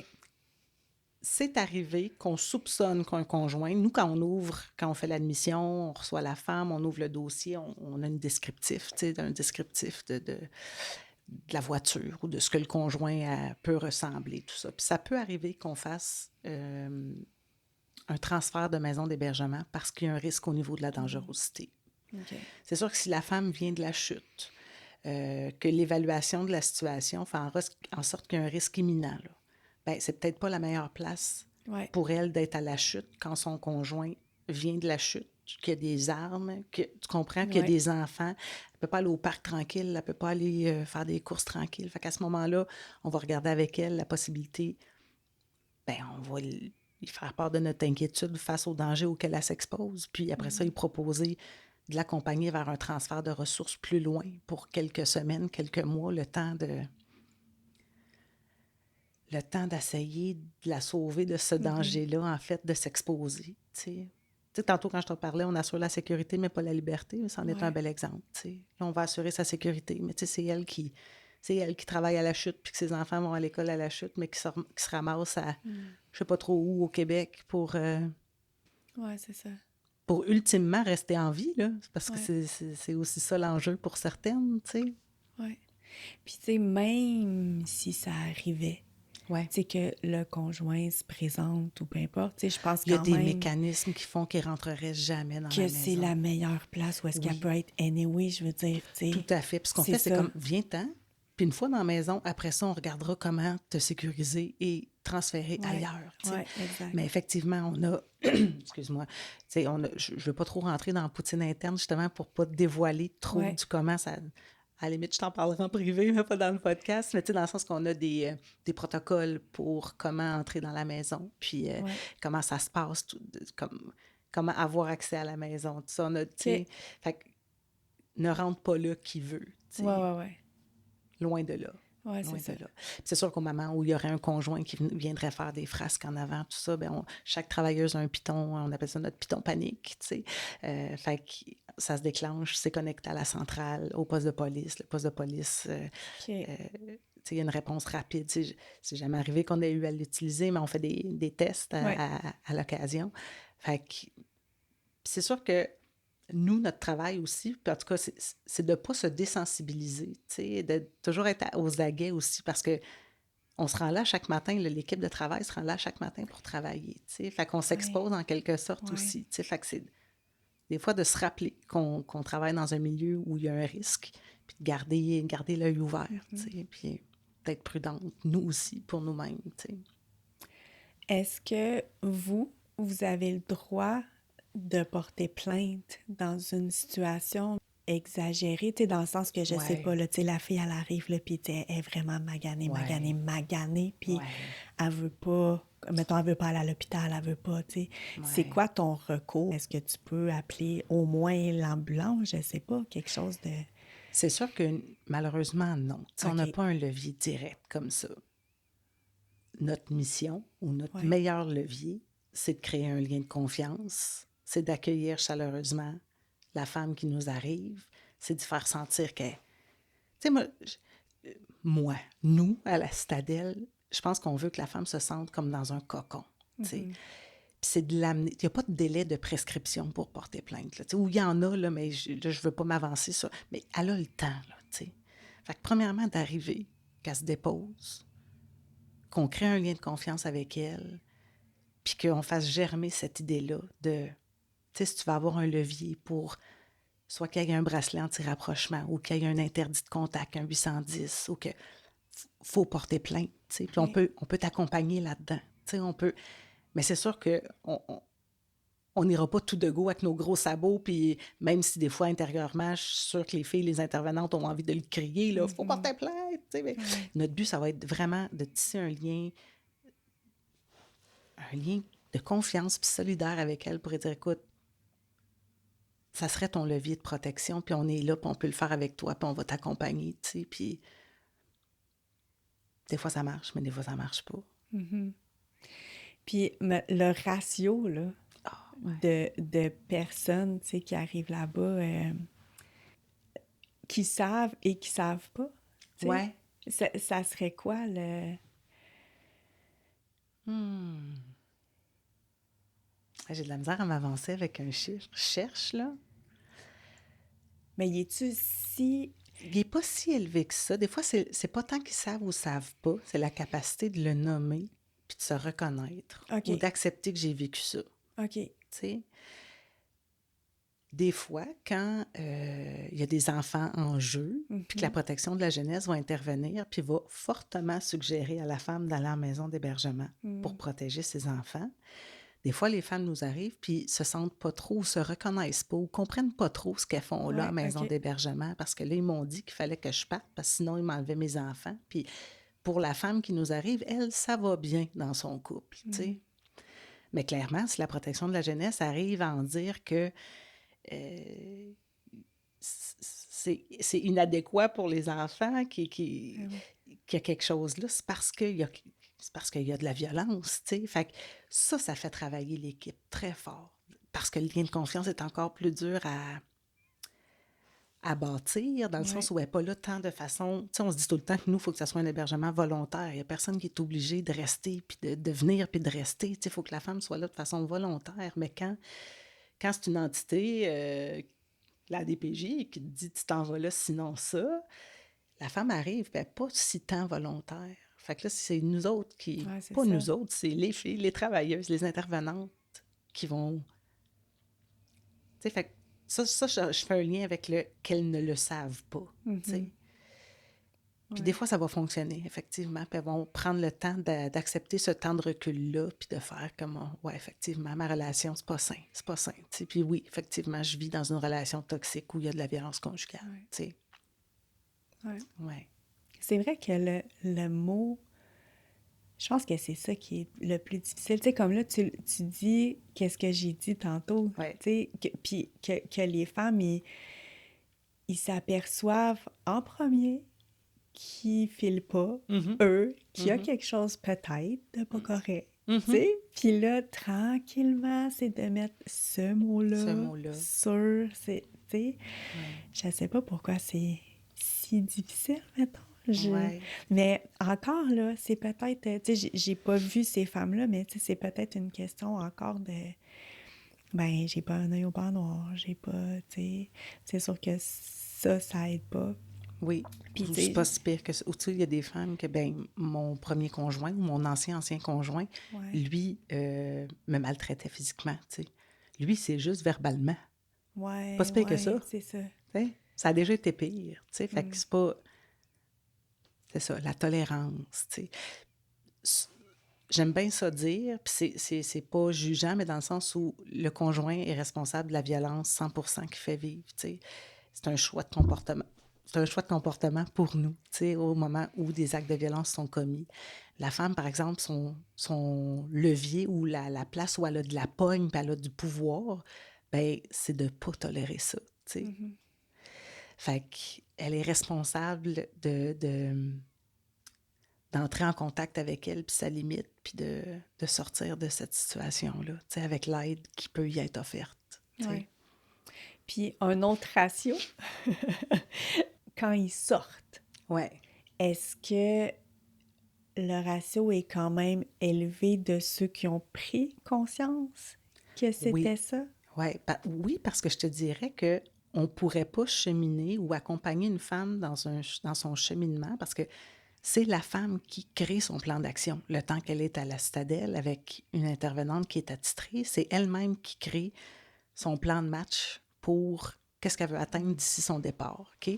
C'est arrivé qu'on soupçonne qu'un conjoint, nous, quand on ouvre, quand on fait l'admission, on reçoit la femme, on ouvre le dossier, on a un descriptif, tu sais, un descriptif de la voiture ou de ce que le conjoint peut ressembler, tout ça. Puis ça peut arriver qu'on fasse un transfert de maison d'hébergement parce qu'il y a un risque au niveau de la dangerosité. OK. C'est sûr que si la femme vient de la chute, que l'évaluation de la situation fait en sorte qu'il y a un risque imminent, là, ben, c'est peut-être pas la meilleure place Ouais. pour elle d'être à la chute quand son conjoint vient de la chute, qu'il y a des armes, que tu comprends qu'il y a Ouais. des enfants. Elle ne peut pas aller au parc tranquille, elle ne peut pas aller faire des courses tranquilles. Fait qu'à ce moment-là, on va regarder avec elle la possibilité, ben, on va lui faire part de notre inquiétude face au danger auquel elle s'expose, puis après ça, lui proposer de l'accompagner vers un transfert de ressources plus loin pour quelques semaines, quelques mois, le temps d'essayer de la sauver de ce danger-là, en fait, de s'exposer, tu sais. Tu sais, tantôt, quand je te parlais, on assure la sécurité, mais pas la liberté, mais c'en est un bel exemple, tu sais. Là, on va assurer sa sécurité, mais tu sais, c'est elle qui travaille à la chute, puis que ses enfants vont à l'école à la chute, mais qui se ramasse à, je sais pas trop où, au Québec, Ouais, c'est ça. pour ultimement rester en vie, là, parce que Ouais. c'est aussi ça l'enjeu pour certaines, tu sais. Ouais. Puis, tu sais, même si ça arrivait, Ouais. tu sais, que le conjoint se présente ou peu importe, tu sais, je pense Il y a quand des même mécanismes qui font qu'il rentrerait jamais dans que la c'est maison. la meilleure place où est-ce qu'elle Oui. peut être anyway, je veux dire, tu sais. Tout à fait. Puis ce qu'on C'est fait, c'est ça. comme, viens-ten, puis une fois dans la maison, après ça, on regardera comment te sécuriser et transférer Ouais. ailleurs, tu sais. Ouais, exact. Mais effectivement, on a, excuse-moi, tu sais, je ne veux pas trop rentrer dans la poutine interne, justement, pour pas dévoiler trop Ouais. du comment ça... À la limite, je t'en parlerai en privé, mais pas dans le podcast. Mais tu sais, dans le sens qu'on a des protocoles pour comment entrer dans la maison, puis Ouais. comment ça se passe, comment avoir accès à la maison. Tout ça, on a, tu sais... OK. Fait que ne rentre pas là qui veut, tu sais. Ouais, ouais, ouais. Loin de là. Ouais, Loin c'est de ça. là. Puis c'est sûr qu'au moment où il y aurait un conjoint qui viendrait faire des frasques en avant, tout ça, ben chaque travailleuse a un piton, on appelle ça notre piton panique, tu sais. Fait que ça se déclenche, c'est connecté à la centrale, au poste de police. Le poste de police, OK. tu sais, il y a une réponse rapide. Tu sais, c'est jamais arrivé qu'on ait eu à l'utiliser, mais on fait des tests Ouais. à l'occasion. Fait que c'est sûr que nous, notre travail aussi, puis en tout cas, c'est de ne pas se désensibiliser, tu sais, de toujours être aux aguets aussi, parce que on se rend là chaque matin, l'équipe de travail se rend là chaque matin pour travailler, tu sais. Fait qu'on s'expose en quelque sorte Ouais. aussi, tu sais. Fait que c'est des fois de se rappeler qu'on travaille dans un milieu où il y a un risque, puis de garder l'œil ouvert, tu sais, puis d'être prudente, nous aussi, pour nous-mêmes, tu sais. Est-ce que vous avez le droit de porter plainte dans une situation exagérée, tu sais, dans le sens que je sais Ouais. pas, là, tu sais, la fille, elle arrive, là, puis tu sais, elle est vraiment maganée, puis Ouais. elle veut pas, mettons, elle veut pas aller à l'hôpital, elle veut pas, tu sais. C'est Ouais. quoi ton recours? Est-ce que tu peux appeler au moins l'ambulance, je sais pas, quelque chose de... C'est sûr que malheureusement, non. Tu sais, on n'a OK. pas un levier direct comme ça. Notre mission ou notre Ouais. meilleur levier, c'est de créer un lien de confiance, c'est d'accueillir chaleureusement la femme qui nous arrive, c'est de faire sentir qu'elle... Tu sais, moi, nous, à la Citadelle, je pense qu'on veut que la femme se sente comme dans un cocon, tu sais. Puis c'est de l'amener... Il n'y a pas de délai de prescription pour porter plainte, là. Tu sais, où il y en a, là, mais je ne veux pas m'avancer sur... Mais elle a le temps, là, tu sais. Fait que premièrement, d'arriver, qu'elle se dépose, qu'on crée un lien de confiance avec elle, puis qu'on fasse germer cette idée-là de, tu sais, si tu vas avoir un levier pour soit qu'il y ait un bracelet anti-rapprochement ou qu'il y ait un interdit de contact, un 810, ou que faut porter plainte, tu sais, puis OK. on peut t'accompagner là-dedans, tu sais, on peut... Mais c'est sûr que on on n'ira pas tout de go avec nos gros sabots, puis même si des fois, intérieurement, je suis sûre que les filles, les intervenantes ont envie de le crier, là, faut porter plainte, tu sais, mais Ouais. notre but, ça va être vraiment de tisser un lien de confiance puis solidaire avec elle pour lui dire, écoute, ça serait ton levier de protection, puis on est là, puis on peut le faire avec toi, puis on va t'accompagner, tu sais, puis des fois, ça marche, mais des fois, ça marche pas. Puis le ratio, là, Ah, ouais. de personnes, tu sais, qui arrivent là-bas, qui savent et qui savent pas, tu sais, Ouais. ça serait quoi le... J'ai de la misère à m'avancer avec un chiffre. Je cherche, là. Mais y est-tu si... Il n'est pas si élevé que ça. Des fois, c'est pas tant qu'ils savent ou savent pas, c'est la capacité de le nommer puis de se reconnaître OK, ou d'accepter que j'ai vécu ça, OK. tu sais. Des fois, quand il y a des enfants en jeu, puis que la protection de la jeunesse va intervenir, puis va fortement suggérer à la femme d'aller en maison d'hébergement pour protéger ses enfants, des fois, les femmes nous arrivent, puis se sentent pas trop, ou se reconnaissent pas, ou comprennent pas trop ce qu'elles font là, en Ouais, maison OK. d'hébergement, parce que là, ils m'ont dit qu'il fallait que je parte, parce que sinon, ils m'enlevaient mes enfants. Puis pour la femme qui nous arrive, elle, ça va bien dans son couple, tu sais. Mais clairement, si la protection de la jeunesse arrive à en dire que c'est inadéquat pour les enfants, Ah oui. qu'il y a quelque chose là, c'est parce qu'il y a de la violence, tu sais. Fait que ça fait travailler l'équipe très fort. Parce que le lien de confiance est encore plus dur à bâtir, dans le Ouais. sens où elle n'est pas là tant de façon... Tu sais, on se dit tout le temps que nous, il faut que ça soit un hébergement volontaire. Il n'y a personne qui est obligé de rester, puis de venir, puis de rester. Tu sais, il faut que la femme soit là de façon volontaire. Mais quand c'est une entité, la DPJ, qui te dit « tu t'en vas là, sinon ça », la femme arrive, puis elle n'est pas si tant volontaire. Fait que là, c'est nous autres qui... Ouais, c'est Pas ça. nous autres, c'est les filles, les travailleuses, les intervenantes qui vont... Tu sais, fait que ça je fais un lien avec le qu'elles ne le savent pas, tu sais. Puis des Ouais. fois, ça va fonctionner, effectivement. Puis elles vont prendre le temps d'accepter ce temps de recul-là, puis de faire comme, ouais, effectivement, ma relation, c'est pas sain, c'est pas sain. Tu sais. Puis oui, effectivement, je vis dans une relation toxique où il y a de la violence conjugale, Ouais. tu sais. Ouais. Ouais. C'est vrai que le mot, je pense que c'est ça qui est le plus difficile. Tu sais, comme là, tu dis qu'est-ce que j'ai dit tantôt, Ouais. tu sais, puis que les femmes, ils s'aperçoivent en premier qu'ils filent pas, Mhm. eux, qu'il y a Mhm. quelque chose peut-être de pas correct. Tu Mhm. sais, puis là, tranquillement, c'est de mettre ce Ce mot-là mot-là. sur, tu sais, Ouais. je sais pas pourquoi c'est si difficile, mettons. Ouais. Mais encore, là, c'est peut-être, tu sais, j'ai pas vu ces femmes-là, mais tu sais, c'est peut-être une question encore de, ben, j'ai pas un œil au beurre noir, j'ai pas, tu sais, c'est sûr que ça aide pas. Oui. Puis, Ou tu c'est sais, pas si pire que ça. Ou tu sais, il y a des femmes que, ben, mon premier conjoint ou mon ancien conjoint, ouais, lui, me maltraitait physiquement, tu sais. Lui, c'est juste verbalement. Pas ouais, si pire que ça, ouais, c'est ça. tu sais. Ça a déjà été pire, tu sais. Fait que c'est pas... C'est ça, la tolérance, tu sais. J'aime bien ça dire, puis c'est pas jugeant, mais dans le sens où le conjoint est responsable de la violence 100% qu'il fait vivre, tu sais. C'est un choix de comportement. C'est un choix de comportement pour nous, tu sais, au moment où des actes de violence sont commis. La femme, par exemple, son levier ou la place où elle a de la pogne puis elle a du pouvoir, ben c'est de pas tolérer ça, tu sais. Fait qu'elle est responsable d'entrer en contact avec elle, puis sa limite, puis de sortir de cette situation-là, tu sais, avec l'aide qui peut y être offerte, tu sais. Ouais. Puis un autre ratio, quand ils sortent, Ouais. est-ce que le ratio est quand même élevé de ceux qui ont pris conscience que Oui. c'était ça? Ouais. Oui, parce que je te dirais que on pourrait pas cheminer ou accompagner une femme dans son cheminement parce que c'est la femme qui crée son plan d'action. Le temps qu'elle est à la citadelle avec une intervenante qui est attitrée, c'est elle-même qui crée son plan de match pour qu'est-ce qu'elle veut atteindre d'ici son départ, OK?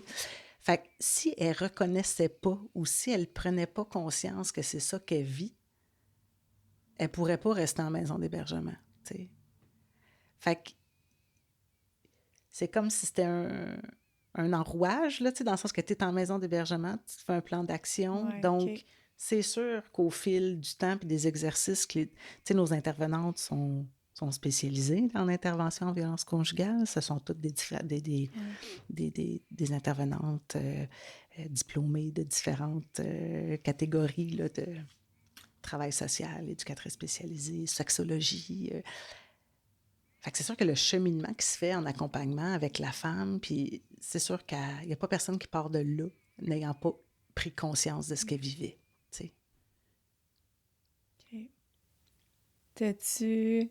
Fait que si elle reconnaissait pas ou si elle prenait pas conscience que c'est ça qu'elle vit, elle pourrait pas rester en maison d'hébergement, tu sais. Fait que c'est comme si c'était un enrouage, là, tu sais, dans le sens que tu es en maison d'hébergement, tu te fais un plan d'action. Ouais, Donc, OK. c'est sûr qu'au fil du temps puis des exercices, tu sais, nos intervenantes sont spécialisées en intervention en violence conjugale. Ce sont toutes Ouais. des intervenantes diplômées de différentes catégories là, de travail social, éducatrice spécialisée, sexologie. Fait que c'est sûr que le cheminement qui se fait en accompagnement avec la femme, puis c'est sûr qu'il n'y a pas personne qui part de là n'ayant pas pris conscience de ce qu'elle vivait, tu sais. OK. T'as-tu...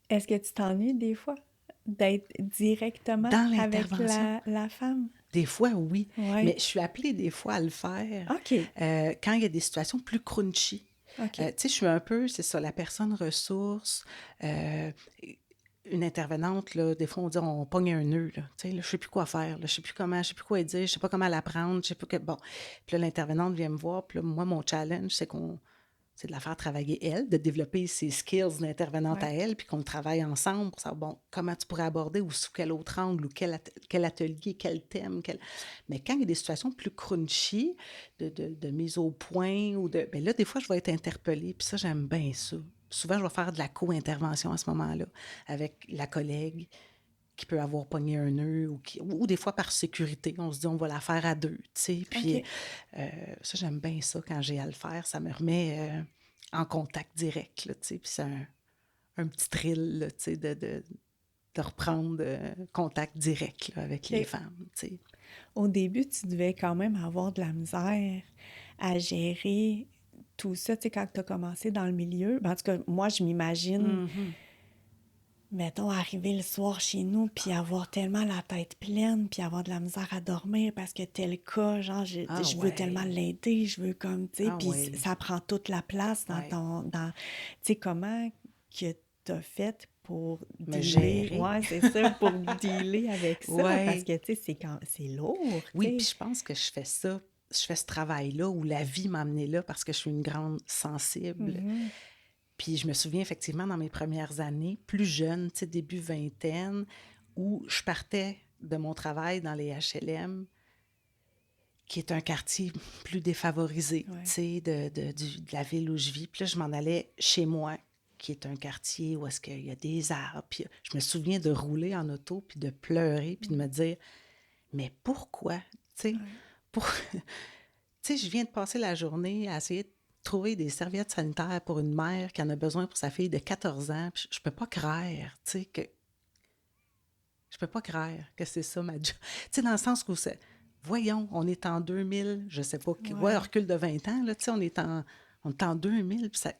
Est-ce que tu t'ennuies des fois d'être directement Dans avec l'intervention, la femme? des fois, oui, mais Ouais. je suis appelée des fois à le faire OK. quand il y a des situations plus crunchy. Tu OK. sais, je suis un peu, c'est ça, la personne ressource, euh, une intervenante, là, des fois, on dit on pogne un nœud, là, tu sais, là, je sais plus quoi faire, là, je sais plus comment, je sais plus quoi dire, je sais pas comment l'apprendre, je sais pas que, bon. Puis là, l'intervenante vient me voir, puis là, moi, mon challenge, c'est de la faire travailler elle, de développer ses skills d'intervenante Ouais. à elle, puis qu'on travaille ensemble pour savoir, bon, comment tu pourrais aborder ou sous quel autre angle ou quel atelier, quel thème. Mais quand il y a des situations plus crunchy, de mise au point, ou de. Bien là, des fois, je vais être interpellée, puis ça, j'aime bien ça. Souvent, je vais faire de la co-intervention à ce moment-là avec la collègue qui peut avoir pogné un nœud ou des fois par sécurité, on se dit on va la faire à deux, tu sais. Puis OK. ça, j'aime bien ça quand j'ai à le faire. Ça me remet en contact direct, là, tu sais. Puis c'est un petit thrill, là, tu sais, de reprendre contact direct là, avec les OK. femmes, tu sais. Au début, tu devais quand même avoir de la misère à gérer tout ça, tu sais, quand tu as commencé dans le milieu. Ben, en tout cas, moi, je m'imagine, Mhm. mettons, arriver le soir chez nous, puis avoir tellement la tête pleine, puis avoir de la misère à dormir parce que tel cas, genre, Ah je veux tellement ouais, l'aider, je veux comme, tu sais, ah puis ouais, ça prend toute la place dans ouais. tu sais, comment que t'as fait pour Me dealer, gérer. ouais, c'est ça, pour dealer avec ça, parce Ouais. que, tu sais, c'est lourd, tu Oui, puis sais. je pense que je fais ce travail-là où la vie m'a amené là parce que je suis une grande sensible. Mhm. Puis je me souviens effectivement dans mes premières années, plus jeune, tu sais, début vingtaine, où je partais de mon travail dans les HLM, qui est un quartier plus défavorisé, tu Ouais. sais, de la ville où je vis. Puis là, je m'en allais chez moi, qui est un quartier où est-ce qu'il y a des arbres. Puis je me souviens de rouler en auto, puis de pleurer, puis de me Mm. dire, mais pourquoi, tu sais, Ouais. pour... Tu sais, je viens de passer la journée à essayer de trouver des serviettes sanitaires pour une mère qui en a besoin pour sa fille de 14 ans. Puis je peux pas croire, tu sais, que je peux pas croire que c'est ça ma job. Tu sais, dans le sens où c'est, voyons, on est en 2000, je sais pas, ouais, Ouais. recul de 20 ans, là, tu sais, on est en 2000, puis ça,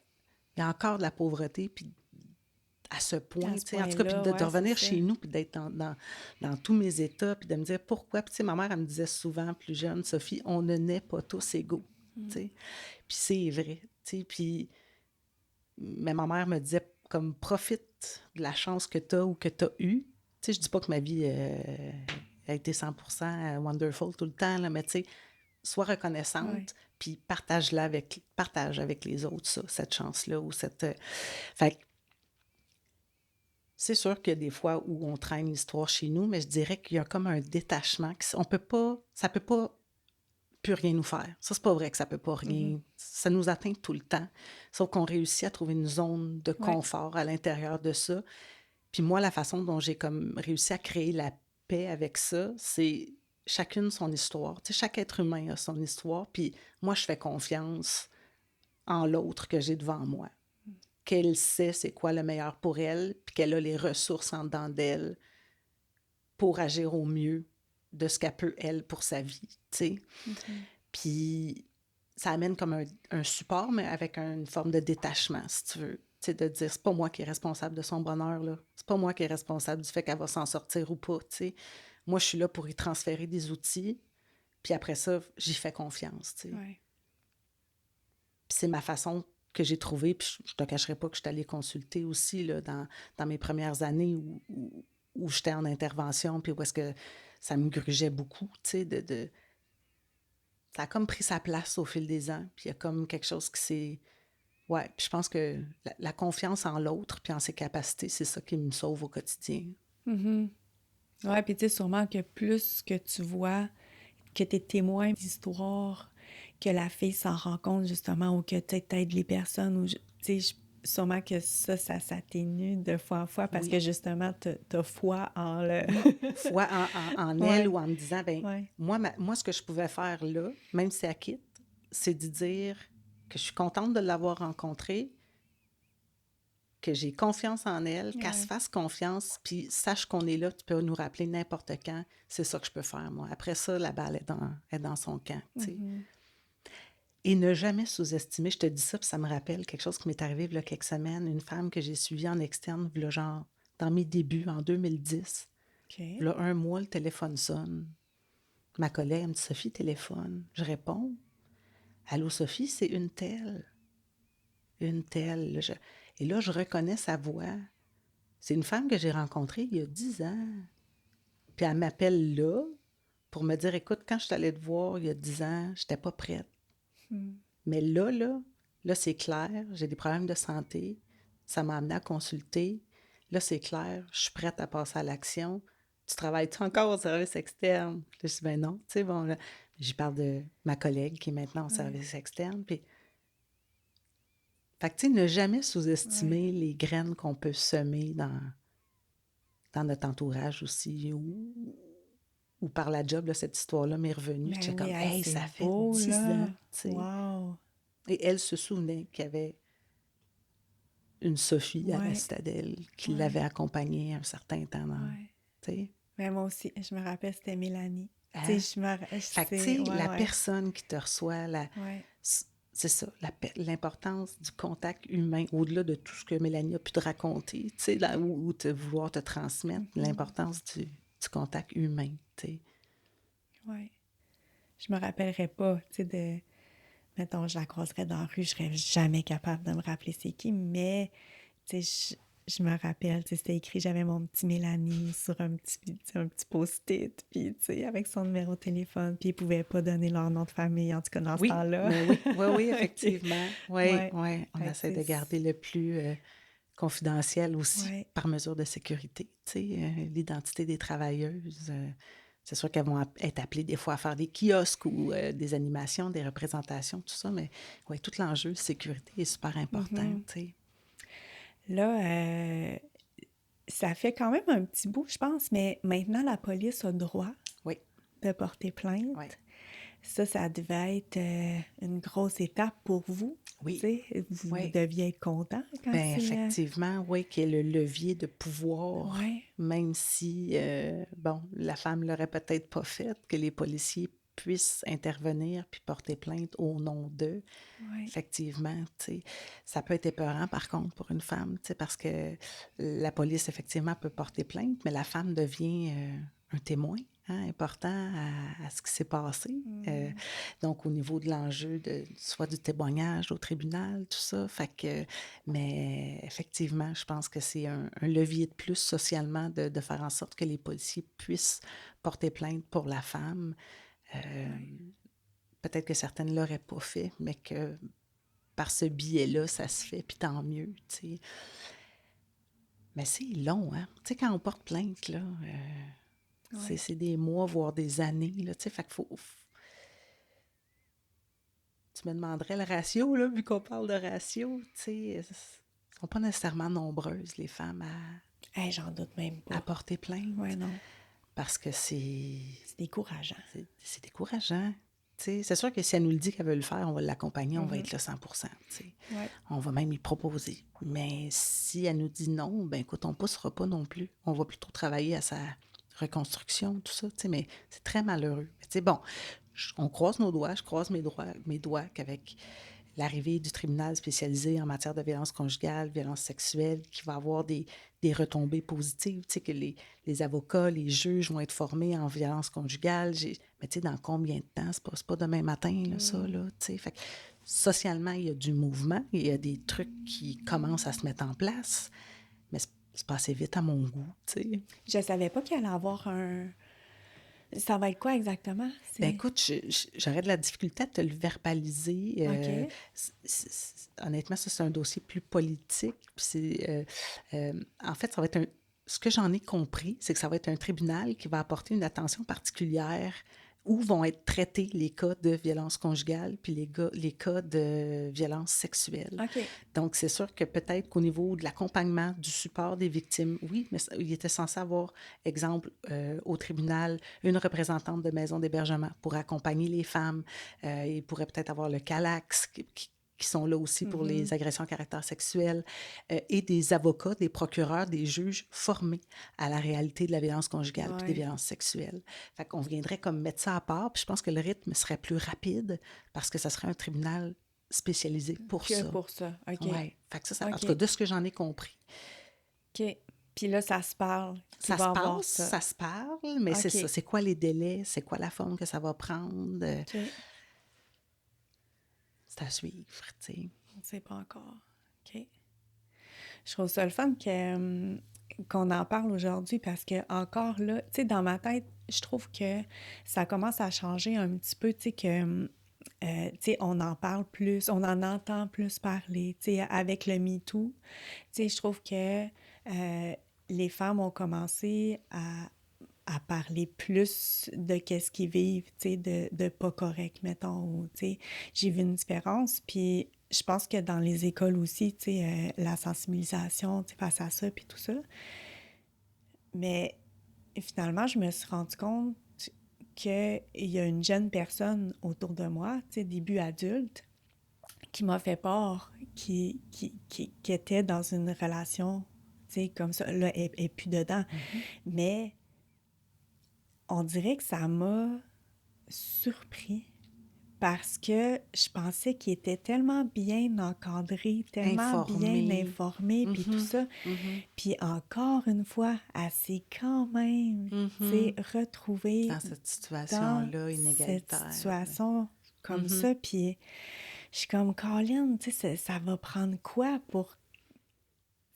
il y a encore de la pauvreté, puis à ce point, À ce tu sais, en tout cas, puis point-là, de ouais, c'est revenir ça. chez nous, puis d'être dans tous mes états, puis de me dire pourquoi. Puis, tu sais, ma mère, elle me disait souvent, plus jeune, Sophie, on ne naît pas tous égaux, Mm. tu sais. Puis c'est vrai, tu sais, puis... Mais ma mère me disait, comme, profite de la chance que tu as ou que tu as eue. Tu sais, je dis pas que ma vie a été 100% wonderful tout le temps, là, mais tu sais, sois Ouais. reconnaissante, puis partage avec les autres, ça, cette chance-là, ou cette... Fait que c'est sûr qu'il y a des fois où on traîne l'histoire chez nous, mais je dirais qu'il y a comme un détachement. On peut pas, ça peut pas plus rien nous faire. Ça, c'est pas vrai que ça peut pas Mhm. rien. Ça nous atteint tout le temps. Sauf qu'on réussit à trouver une zone de Ouais. confort à l'intérieur de ça. Puis moi, la façon dont j'ai comme réussi à créer la paix avec ça, c'est chacune son histoire. Tu sais, chaque être humain a son histoire. Puis moi, je fais confiance en l'autre que j'ai devant moi. Qu'elle sait c'est quoi le meilleur pour elle, puis qu'elle a les ressources en dedans d'elle pour agir au mieux de ce qu'elle peut, elle, pour sa vie, tu sais. Mhm. Puis ça amène comme un support, mais avec une forme de détachement, si tu veux. Tu sais, de dire, c'est pas moi qui est responsable de son bonheur, là. C'est pas moi qui est responsable du fait qu'elle va s'en sortir ou pas, tu sais. Moi, je suis là pour y transférer des outils, puis après ça, j'y fais confiance, tu sais. Ouais. Puis c'est ma façon que j'ai trouvée, puis je te cacherai pas que je suis allée consulter aussi, là, dans mes premières années où j'étais en intervention, puis où est-ce que ça me grugeait beaucoup, tu sais, ça a comme pris sa place au fil des ans, puis il y a comme quelque chose qui s'est... Ouais, puis je pense que la confiance en l'autre puis en ses capacités, c'est ça qui me sauve au quotidien. Mhm. Ouais, puis tu sais, sûrement que plus que tu vois, que tu es témoin d'histoires, que la fille s'en rend compte justement, ou que tu aides les personnes, ou tu sais, sûrement que ça s'atténue de fois en fois parce Oui, que justement, t'as foi en le... oui. Foi en elle Ouais, ou en me disant, ben ouais. moi, ce que je pouvais faire là, même si elle quitte, c'est de dire que je suis contente de l'avoir rencontrée, que j'ai confiance en elle, qu'elle se Ouais. fasse confiance, puis sache qu'on est là, tu peux nous rappeler n'importe quand. C'est ça que je peux faire, moi. Après ça, la balle est dans son camp, tu sais. Mhm. Et ne jamais sous-estimer, je te dis ça, puis ça me rappelle quelque chose qui m'est arrivé il y a quelques semaines, une femme que j'ai suivie en externe, là, genre, dans mes débuts, en 2010. OK. Là, un mois, le téléphone sonne. Ma collègue me dit, Sophie, téléphone. Je réponds, allô, Sophie, c'est une telle. Une telle. Et là, je reconnais sa voix. C'est une femme que j'ai rencontrée il y a 10 ans. Puis elle m'appelle là pour me dire, écoute, quand je suis allée te voir il y a 10 ans, je n'étais pas prête. Hmm. Mais là, c'est clair, j'ai des problèmes de santé. Ça m'a amené à consulter. Là, c'est clair, je suis prête à passer à l'action. Tu travailles-tu encore au service externe? Là, je dis, ben non. Tu sais, bon, là, j'y parle de ma collègue qui est maintenant au Ouais, service externe. Puis, fait que, tu sais, ne jamais ouais. sous-estimer les graines qu'on peut semer dans notre entourage aussi, ou par la job, là, cette histoire-là m'est revenue. Ben J'étais oui, comme, hey, hey, ça c'est fait beau, 10 là. ans, tu sais. Wow. Et elle se souvenait qu'il y avait une Sophie à la Ouais, Citadelle qui ouais, l'avait accompagnée un certain temps dans, ouais. tu sais. Mais moi aussi, je me rappelle, c'était Mélanie. Tu Hein? sais, je me... Fait que, tu C'est... sais, Ouais, la ouais, personne qui te reçoit, ouais. c'est ça, l'importance du contact humain, au-delà de tout ce que Mélanie a pu te raconter, tu sais, ou vouloir te transmettre, Mhm. l'importance du contact humain, tu sais. Ouais. Je me rappellerais pas, tu sais, de... Mettons, je la croiserais dans la rue, je serais jamais capable de me rappeler c'est qui, mais, tu sais, je me rappelle, tu sais, c'était écrit, j'avais mon petit Mélanie sur un petit post-it, puis, tu sais, avec son numéro de téléphone, puis ils pouvaient pas donner leur nom de famille, en tout cas, dans ce Oui, temps-là. mais oui, oui, oui, OK. effectivement. Oui, Ouais. oui, on Fait que, essaie tu de sais, garder le plus confidentiel aussi, ouais. par mesure de sécurité. Tu sais, l'identité des travailleuses, c'est sûr qu'elles vont être appelées des fois à faire des kiosques ou des animations, des représentations, tout ça, mais oui, tout l'enjeu de sécurité est super important, Mhm. tu sais. Là, ça fait quand même un petit bout, je pense, mais maintenant, la police a le droit Oui, de porter oui, plainte. Ça devait être une grosse étape pour vous. Tu oui, sais, vous oui. deviez être content quand Ben c'est... effectivement, oui, qu'il y ait le levier de pouvoir, Ouais, même si, bon, la femme l'aurait peut-être pas fait, que les policiers puissent intervenir puis porter plainte au nom d'eux. ouais, Effectivement, tu sais, ça peut être épeurant par contre pour une femme, tu sais, parce que la police, effectivement, peut porter plainte, mais la femme devient un témoin, hein, important à ce qui s'est passé. mm, Donc, au niveau de l'enjeu, soit du témoignage au tribunal, tout ça. Fait que, mais effectivement, je pense que c'est un levier de plus socialement de faire en sorte que les policiers puissent porter plainte pour la femme. Euh, ouais, Peut-être que certaines ne l'auraient pas fait, mais que par ce biais-là, ça se fait, puis tant mieux, tu sais. Mais c'est long, hein? Tu sais, quand on porte plainte, là, ouais. c'est des mois, voire des années, là, tu sais. Fait qu'il faut... Tu me demanderais le ratio, là, vu qu'on parle de ratio, tu sais. Elles sont pas nécessairement nombreuses, les femmes, Hey, j'en doute même à pas. porter Ouais, plainte, non. parce que C'est décourageant. c'est décourageant. Tu sais, c'est sûr que si elle nous le dit qu'elle veut le faire, on va l'accompagner, on va Mhm. être là 100%, tu sais. Ouais, On va même y proposer. Mais si elle nous dit non, ben écoute, on ne poussera pas non plus. On va plutôt travailler à sa reconstruction, tout ça, tu sais, mais c'est très malheureux. Mais tu sais, bon, on croise nos doigts, je croise mes doigts qu'avec l'arrivée du tribunal spécialisé en matière de violence conjugale, violence sexuelle, qui va avoir des retombées positives, tu sais, que les avocats, les juges vont être formés en violence conjugale. Mais tu sais, dans combien de temps? C'est pas demain matin, là, ça, mm. là, tu sais. Fait que socialement, il y a du mouvement, il y a des trucs qui commencent à se mettre en place, mais c'est pas assez vite à mon goût, tu sais. Je savais pas qu'il allait avoir Ça va être quoi exactement? Ben C'est... écoute, j'aurais de la difficulté à te le verbaliser. OK. Honnêtement, ça, c'est un dossier plus politique. Puis en fait, ça va être ce que j'en ai compris, c'est que ça va être un tribunal qui va apporter une attention particulière où vont être traités les cas de violence conjugale puis les cas de violence sexuelle. OK. Donc, c'est sûr que peut-être qu'au niveau de l'accompagnement, du support des victimes, oui, mais il était censé avoir, exemple, au tribunal, une représentante de maison d'hébergement pour accompagner les femmes. Il pourrait peut-être avoir le CALAX qui sont là aussi pour les agressions à caractère sexuel, et des avocats, des procureurs, des juges formés à la réalité de la violence conjugale puis des Ouais. violences sexuelles. Fait qu'on viendrait comme mettre ça à part, puis je pense que le rythme serait plus rapide parce que ça serait un tribunal spécialisé pour Que ça. pour ça. OK. Oui. Fait que ça, en tout OK. cas, de ce que j'en ai compris. OK. Puis là, ça se parle qu'il Ça va se avoir passe, ça. ça se parle, mais c'est ça. OK. C'est quoi les délais? C'est quoi la forme que ça va prendre? OK. C'est à suivre, tu sais. On ne sait pas encore. OK. Je trouve ça le fun qu'on en parle aujourd'hui parce que encore là, tu sais, dans ma tête, je trouve que ça commence à changer un petit peu, tu sais, que, tu sais, on en parle plus, on en entend plus parler, tu sais, avec le MeToo. Tu sais, je trouve que les femmes ont commencé à parler plus de qu'est-ce qu'ils vivent, tu sais, de pas correct, mettons, ou, tu sais, j'ai vu une différence, puis je pense que dans les écoles aussi, tu sais, la sensibilisation, tu sais, face à ça, puis tout ça, mais finalement, je me suis rendu compte qu'il y a une jeune personne autour de moi, tu sais, début adulte, qui m'a fait part, qui était dans une relation, tu sais, comme ça, là, elle n'est plus dedans, mais on dirait que ça m'a surpris parce que je pensais qu'il était tellement bien encadré, tellement bien Informé. informé, puis tout ça. Puis encore une fois, elle s'est quand même, tu sais, retrouvée Dans cette dans situation-là, cette inégalitaire. situation comme ça. Puis je suis comme, Colin, tu sais, ça va prendre quoi pour,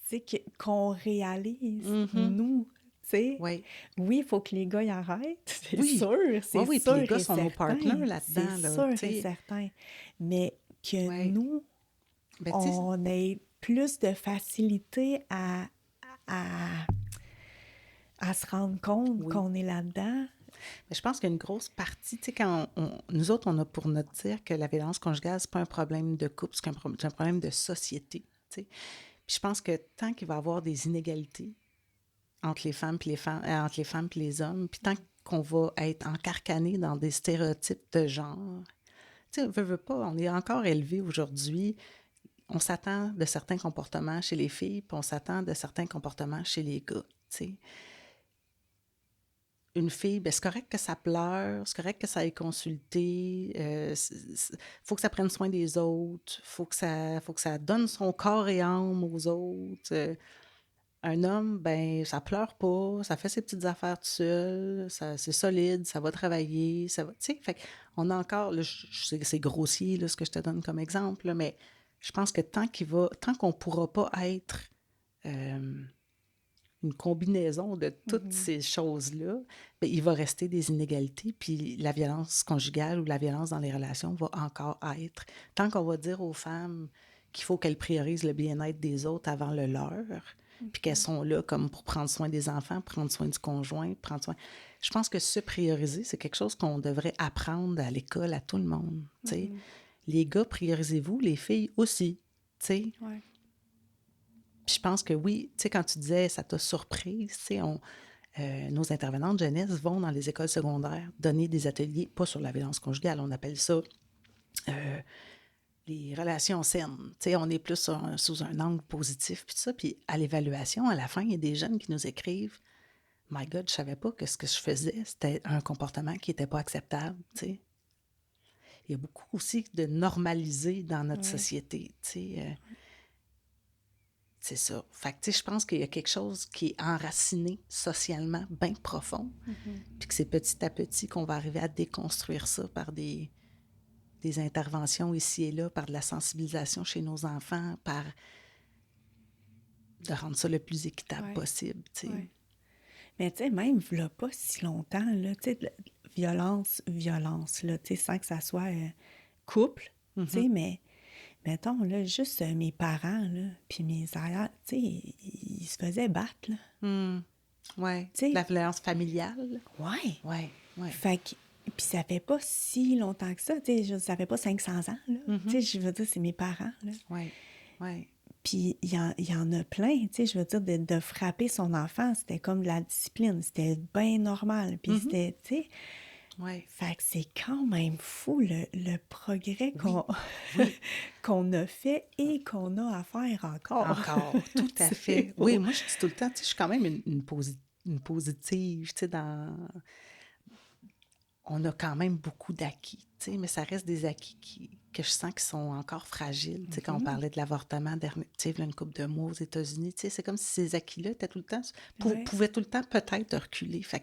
tu sais, qu'on réalise, nous, tu sais? Oui. Oui, il faut que les gars y arrêtent, c'est Oui. sûr, Oui, c'est oui. Puis sûr les gars et sont nos certain, partners c'est là-dedans, là, sûr tu et sais. certain. Mais que Oui. nous, Ben, tu sais, on ait plus de facilité à, à se rendre compte oui. qu'on est là-dedans. Mais je pense qu'il y a une grosse partie, tu sais, quand nous autres, on a pour notre dire que la violence conjugale, c'est pas un problème de couple, c'est un problème de société, tu sais. Puis je pense que tant qu'il va y avoir des inégalités entre les femmes puis entre les femmes puis les hommes, puis tant qu'on va être encarcané dans des stéréotypes de genre, tu sais, veut pas, on est encore élevé aujourd'hui, on s'attend de certains comportements chez les filles, puis on s'attend de certains comportements chez les gars, tu sais. Une fille, ben c'est correct que ça pleure, c'est correct que ça aille consulter, faut que ça prenne soin des autres, faut que ça donne son corps et âme aux autres. Un homme, ben ça pleure pas, ça fait ses petites affaires tout seul, c'est solide, ça va travailler, ça va, tu sais, fait on a encore, là, c'est grossier là, ce que je te donne comme exemple, là, mais je pense que tant qu'on pourra pas être une combinaison de toutes ces choses-là, bien, il va rester des inégalités, puis la violence conjugale ou la violence dans les relations va encore être. Tant qu'on va dire aux femmes qu'il faut qu'elles priorisent le bien-être des autres avant le leur, puis qu'elles sont là comme pour prendre soin des enfants, prendre soin du conjoint, prendre soin... Je pense que se prioriser, c'est quelque chose qu'on devrait apprendre à l'école à tout le monde, tu sais. Les gars, priorisez-vous, les filles aussi, tu sais. Ouais. Puis je pense que oui, tu sais, quand tu disais ça t'a surprise, tu sais, nos intervenantes jeunesse vont dans les écoles secondaires donner des ateliers, pas sur la violence conjugale, on appelle ça les relations saines. Tu sais, on est plus sous un angle positif, puis tout ça. Puis à l'évaluation, à la fin, il y a des jeunes qui nous écrivent « My God, je savais pas que ce que je faisais, c'était un comportement qui n'était pas acceptable. » Tu sais. Il y a beaucoup aussi de normaliser dans notre société, tu sais. C'est ça. Fait que, tu sais, je pense qu'il y a quelque chose qui est enraciné socialement, bien profond, puis que c'est petit à petit qu'on va arriver à déconstruire ça par des interventions ici et là, par de la sensibilisation chez nos enfants, par de rendre ça le plus équitable possible, tu sais. Mais tu sais, même v'là pas si longtemps, là, tu sais, violence, là, tu sais, sans que ça soit couple, tu sais, mais mettons, là, juste mes parents, là, puis mes arrières, tu sais, ils se faisaient battre, là. Ouais. Tu La sais, violence familiale. ouais. Ouais, ouais. Fait que, puis ça fait pas si longtemps que ça, tu sais, ça fait pas 500 ans, là. Tu sais, je veux dire, c'est mes parents, là. Ouais, ouais. Puis il y en a plein, tu sais, je veux dire, de frapper son enfant, c'était comme de la discipline, c'était bien normal. Puis c'était, tu sais, Ouais. fait que c'est quand même fou le progrès Oui, oui. qu'on a fait et qu'on a à faire encore. Encore, tout à C'est fait. Oui, beau. moi, je dis tout le temps, tu sais, je suis quand même une positive, tu sais, on a quand même beaucoup d'acquis, tu sais, mais ça reste des acquis que je sens qui sont encore fragiles. Tu sais, quand on parlait de l'avortement, tu sais, il y a une couple de mois aux États-Unis, tu sais, c'est comme si ces acquis-là étaient tout le temps, Ouais. pouvaient tout le temps peut-être reculer. Fait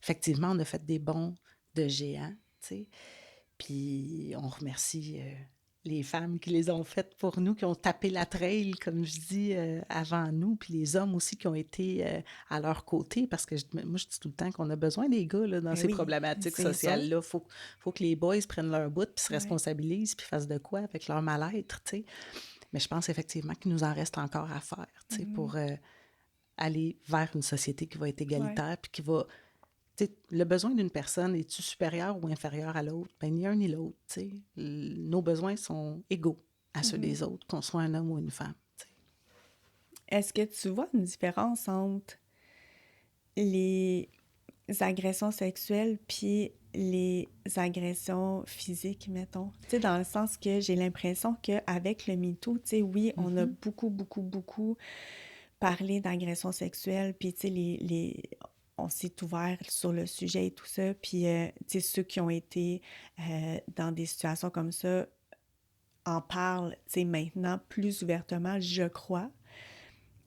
effectivement, on a fait des bonds de géants, tu sais. Puis on remercie les femmes qui les ont faites pour nous, qui ont tapé la trail, comme je dis, avant nous, puis les hommes aussi qui ont été à leur côté, parce que moi, je dis tout le temps qu'on a besoin des gars là, dans Ben ces oui, problématiques c'est sûr. sociales-là. Faut que les boys prennent leur bout, puis se Ouais. responsabilisent, puis fassent de quoi avec leur mal-être, tu sais. Mais je pense effectivement qu'il nous en reste encore à faire, tu sais, pour aller vers une société qui va être Ouais. égalitaire, puis qui va le besoin d'une personne, est-tu supérieur ou inférieur à l'autre? Ben, ni un ni l'autre. Nos besoins sont égaux à ceux des autres, qu'on soit un homme ou une femme. T'sais. Est-ce que tu vois une différence entre les agressions sexuelles puis les agressions physiques, mettons? Tu sais, dans le sens que j'ai l'impression qu'avec le MeToo, tu sais, oui, on a beaucoup, beaucoup, beaucoup parlé d'agressions sexuelles, puis tu sais, on s'est ouvert sur le sujet et tout ça, puis tu sais, ceux qui ont été dans des situations comme ça en parlent, tu sais, maintenant plus ouvertement, je crois.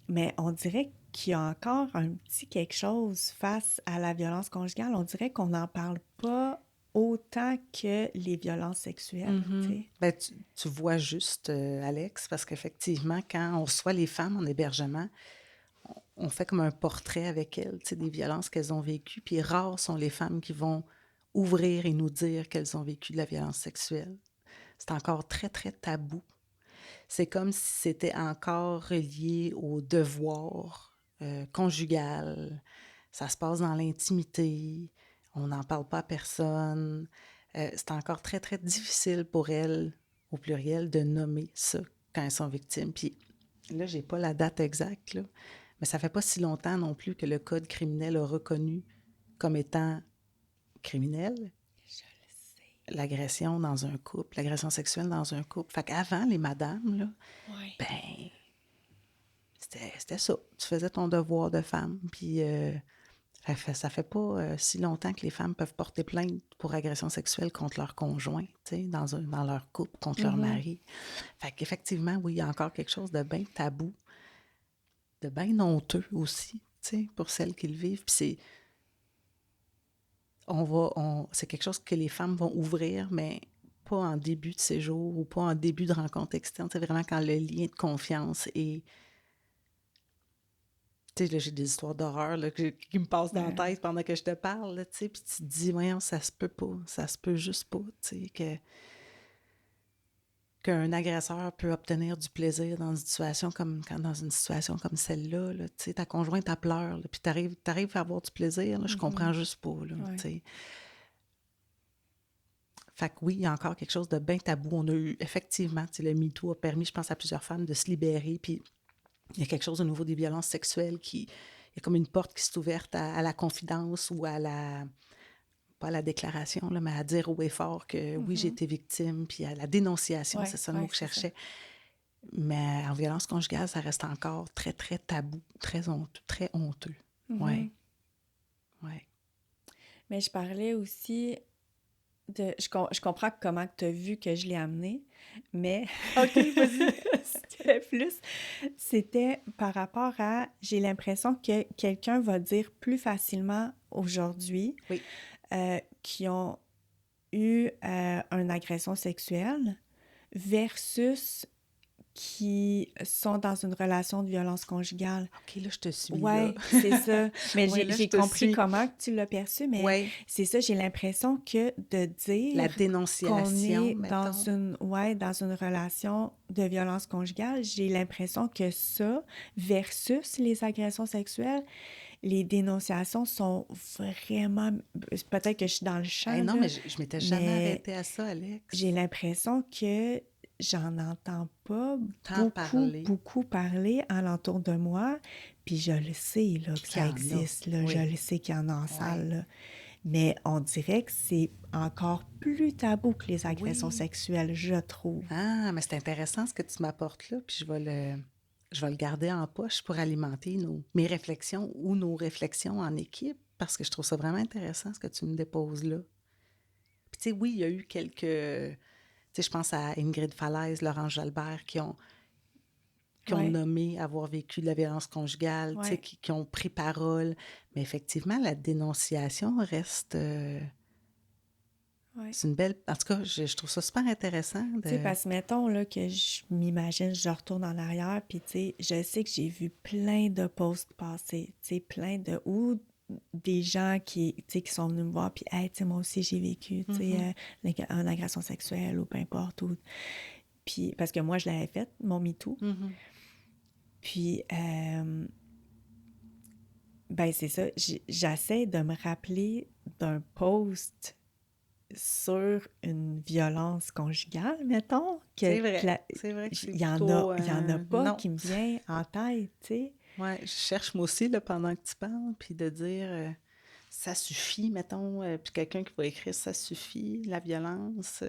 Mais on dirait qu'il y a encore un petit quelque chose face à la violence conjugale. On dirait qu'on n'en parle pas autant que les violences sexuelles, tu sais. Ben, tu vois juste, Alex, parce qu'effectivement, quand on reçoit les femmes en hébergement, on fait comme un portrait avec elles, des violences qu'elles ont vécues. Puis rares sont les femmes qui vont ouvrir et nous dire qu'elles ont vécu de la violence sexuelle. C'est encore très, très tabou. C'est comme si c'était encore relié au devoir conjugal. Ça se passe dans l'intimité. On n'en parle pas à personne. C'est encore très, très difficile pour elles, au pluriel, de nommer ça quand elles sont victimes. Puis là, j'ai pas la date exacte, là, mais ça fait pas si longtemps non plus que le Code criminel a reconnu comme étant criminel Je le sais. l'agression dans un couple, l'agression sexuelle dans un couple. Fait qu'avant, les madames, là, Ouais. ben, c'était ça. Tu faisais ton devoir de femme. Puis ça fait pas si longtemps que les femmes peuvent porter plainte pour agression sexuelle contre leur conjoint, tu sais, dans leur couple, contre leur mari. Fait qu'effectivement, oui, il y a encore quelque chose de bien tabou, de bien honteux aussi, tu sais, pour celles qui le vivent. Puis c'est quelque chose que les femmes vont ouvrir, mais pas en début de séjour ou pas en début de rencontre externe. C'est vraiment quand le lien de confiance est. Tu sais, là, j'ai des histoires d'horreur là, qui me passent dans la tête pendant que je te parle, là, tu sais, puis tu te dis, voyons, ça se peut pas, ça se peut juste pas, tu sais, qu'un agresseur peut obtenir du plaisir dans dans une situation comme celle-là, là, tu sais, ta conjointe, elle pleure, là, puis t'arrives à avoir du plaisir, là, je comprends juste pas, là, Ouais. tu sais. Fait que oui, il y a encore quelque chose de bien tabou. On a eu, effectivement, tu sais, le MeToo a permis, je pense, à plusieurs femmes de se libérer, puis il y a quelque chose au niveau des violences sexuelles il y a comme une porte qui s'est ouverte à la confidence ou pas à la déclaration, là, mais à dire haut et fort que oui, j'ai été victime, puis à la dénonciation, c'est Ouais, ça le mot ouais, que je c'est ça. cherchais. Mais en violence conjugale, ça reste encore très, très tabou, très honteux, très honteux. Ouais, ouais. Mais je parlais aussi je comprends comment tu as vu que je l'ai amené, mais OK, vas-y. c'était par rapport à, j'ai l'impression que quelqu'un va dire plus facilement aujourd'hui Oui. qui ont eu une agression sexuelle versus qui sont dans une relation de violence conjugale. OK, là, je te suis, là. Ouais, c'est ça. Mais Ouais, là, je j'ai te compris suis. comment que tu l'as perçu, mais Ouais, c'est ça, j'ai l'impression que de la dire qu'on dénonciation, est dans mettons. dans une relation de violence conjugale, j'ai l'impression que ça, versus les agressions sexuelles, les dénonciations sont vraiment... Peut-être que je suis dans le Hey, champ, non, mais là, je m'étais jamais mais arrêtée à ça, j'ai Alex. l'impression que j'en entends pas T'en parler, beaucoup parler alentour de moi, puis je le sais, là, puis que qu'il y ça en a. existe, là, je Oui, le sais qu'il y en a en oui, salle, là. Mais on dirait que c'est encore plus tabou que les agressions oui. sexuelles, je trouve. Ah, mais c'est intéressant ce que tu m'apportes là, puis je vais le garder en poche pour alimenter mes réflexions ou nos réflexions en équipe, parce que je trouve ça vraiment intéressant ce que tu me déposes là. Puis tu sais, oui, il y a eu quelques... Tu sais, je pense à Ingrid Falaise, Laurent Jalbert, qui ont Ouais, nommé avoir vécu de la violence conjugale, tu sais, ouais, qui ont pris parole. Mais effectivement, la dénonciation reste... ouais. c'est une belle... En tout cas, je trouve ça super intéressant Tu sais, de... parce que mettons là, que je m'imagine, je retourne en arrière, puis tu sais, je sais que j'ai vu plein de posts passer, tu sais, plein de... ou des gens qui, tu sais, qui sont venus me voir, puis hey, tu sais, moi aussi, j'ai vécu, tu sais, Mhm, une agression sexuelle ou peu importe, ou... Puis, parce que moi, je l'avais fait, mon MeToo. mhm. Puis, ben c'est ça, j'essaie de me rappeler d'un post sur une violence conjugale, mettons, C'est vrai. C'est vrai que c'est plutôt... il y en a pas non. qui me vient en tête, tu sais. Ouais, je cherche moi aussi, là, pendant que tu parles, puis de dire ça suffit, mettons, puis quelqu'un qui va écrire ça suffit, la violence.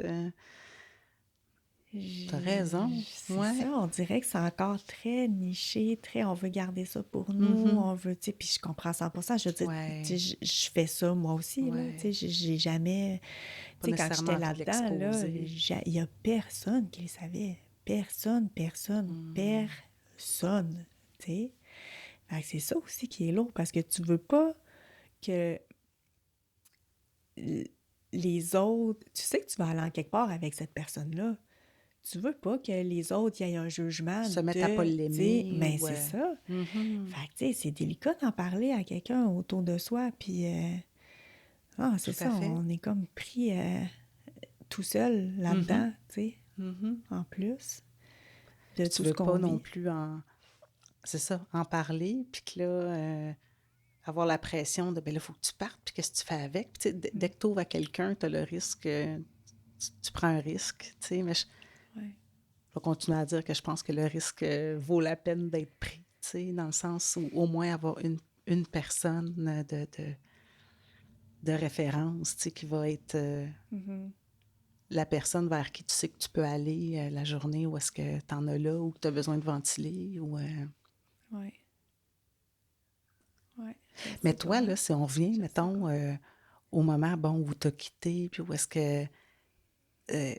T'as raison. C'est ça, Ouais. on dirait que c'est encore très niché, très on veut garder ça pour nous, Mhm. on veut, tu sais, puis je comprends 100%, je veux dire, tu sais, Ouais. je fais ça moi aussi, là, tu sais, Ouais. j'ai jamais, Pas tu sais, quand nécessairement j'étais envie de là-dedans, là, l'exposer. il y a personne qui le savait, Hmm. personne, tu sais. Fait que c'est ça aussi qui est lourd, parce que tu veux pas que les autres, tu sais que tu vas aller en quelque part avec cette personne-là. Tu veux pas que les autres y aient un jugement Se mettre à pas de, tu sais, l'aimer mais ou... c'est ça. mhm. Fait que, tu sais, c'est délicat d'en parler à quelqu'un autour de soi, puis, c'est Tout à ça, fait. on est comme pris tout seul Mhm. là-dedans, tu sais, Mhm. en plus de Puis tu tout ce veux qu'on pas non vit. plus c'est ça, en parler, puis que là, avoir la pression de, ben là, il faut que tu partes, puis qu'est-ce que tu fais avec? Puis tu sais, dès Mm. que tu ouvres à quelqu'un, tu as le risque, tu prends un risque, tu sais, mais je Ouais. vais continuer à dire que je pense que le risque vaut la peine d'être pris, tu sais, dans le sens où au moins avoir une personne de référence, tu sais, qui va être Mhm. la personne vers qui tu sais que tu peux aller la journée où est-ce que tu en as là, ou que tu as besoin de ventiler, ou... Ouais. Ouais. Je Mais sais toi, pas. là, si on revient, Je sais pas. mettons, au moment, bon, où tu as quitté, puis où est-ce que euh,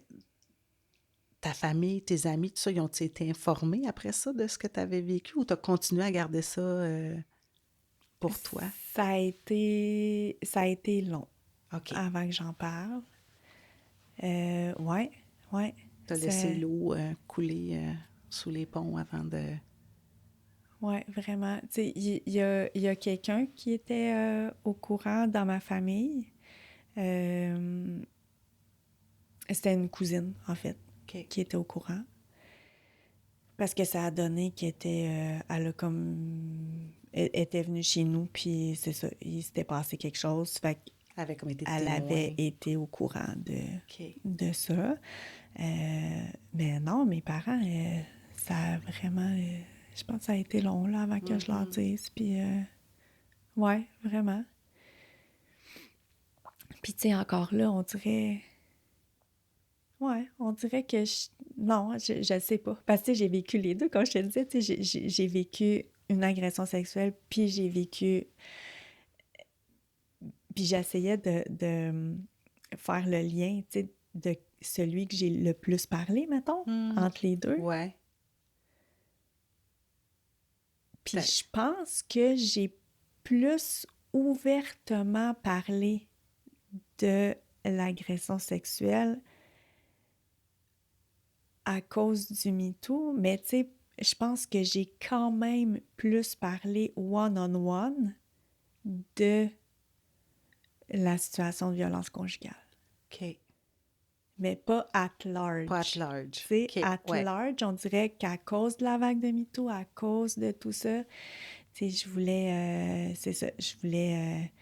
ta famille, tes amis, tout ça, ils ont-ils été informés après ça de ce que tu avais vécu, ou tu as continué à garder ça pour toi? Ça a été long OK. avant que j'en parle. Ouais, ouais. Tu as laissé C'est, l'eau couler sous les ponts avant de... ouais, vraiment. Tu sais, il y a quelqu'un qui était au courant dans ma famille. Euh, C'était une cousine, en fait, OK. qui était au courant. Parce que ça a donné qu'elle était, elle a comme, elle était venue chez nous, puis c'est ça, il s'était passé quelque chose. Fait Avait comme été qu'elle avait témoin. été au courant OK. de ça. Mais non, mes parents, ça a vraiment, je pense que ça a été long, là, avant que je leur Mhm. dise. Puis, ouais, vraiment. Puis, tu sais, encore là, on dirait, ouais, on dirait que non, je sais pas. Parce que tu sais, j'ai vécu les deux, comme je te le disais, tu sais, j'ai vécu une agression sexuelle, puis j'ai vécu, puis j'essayais de faire le lien, tu sais, de celui que j'ai le plus parlé, mettons, Hmm. entre les deux. Ouais. Puis T'as- je pense que j'ai plus ouvertement parlé de l'agression sexuelle à cause du MeToo, mais tu sais, je pense que j'ai quand même plus parlé one-on-one de la situation de violence conjugale, OK. mais pas at Pas at large. Tu large. sais, OK, at ouais. large, on dirait qu'à cause de la vague de MeToo, à cause de tout ça, tu sais, je voulais, c'est ça, je voulais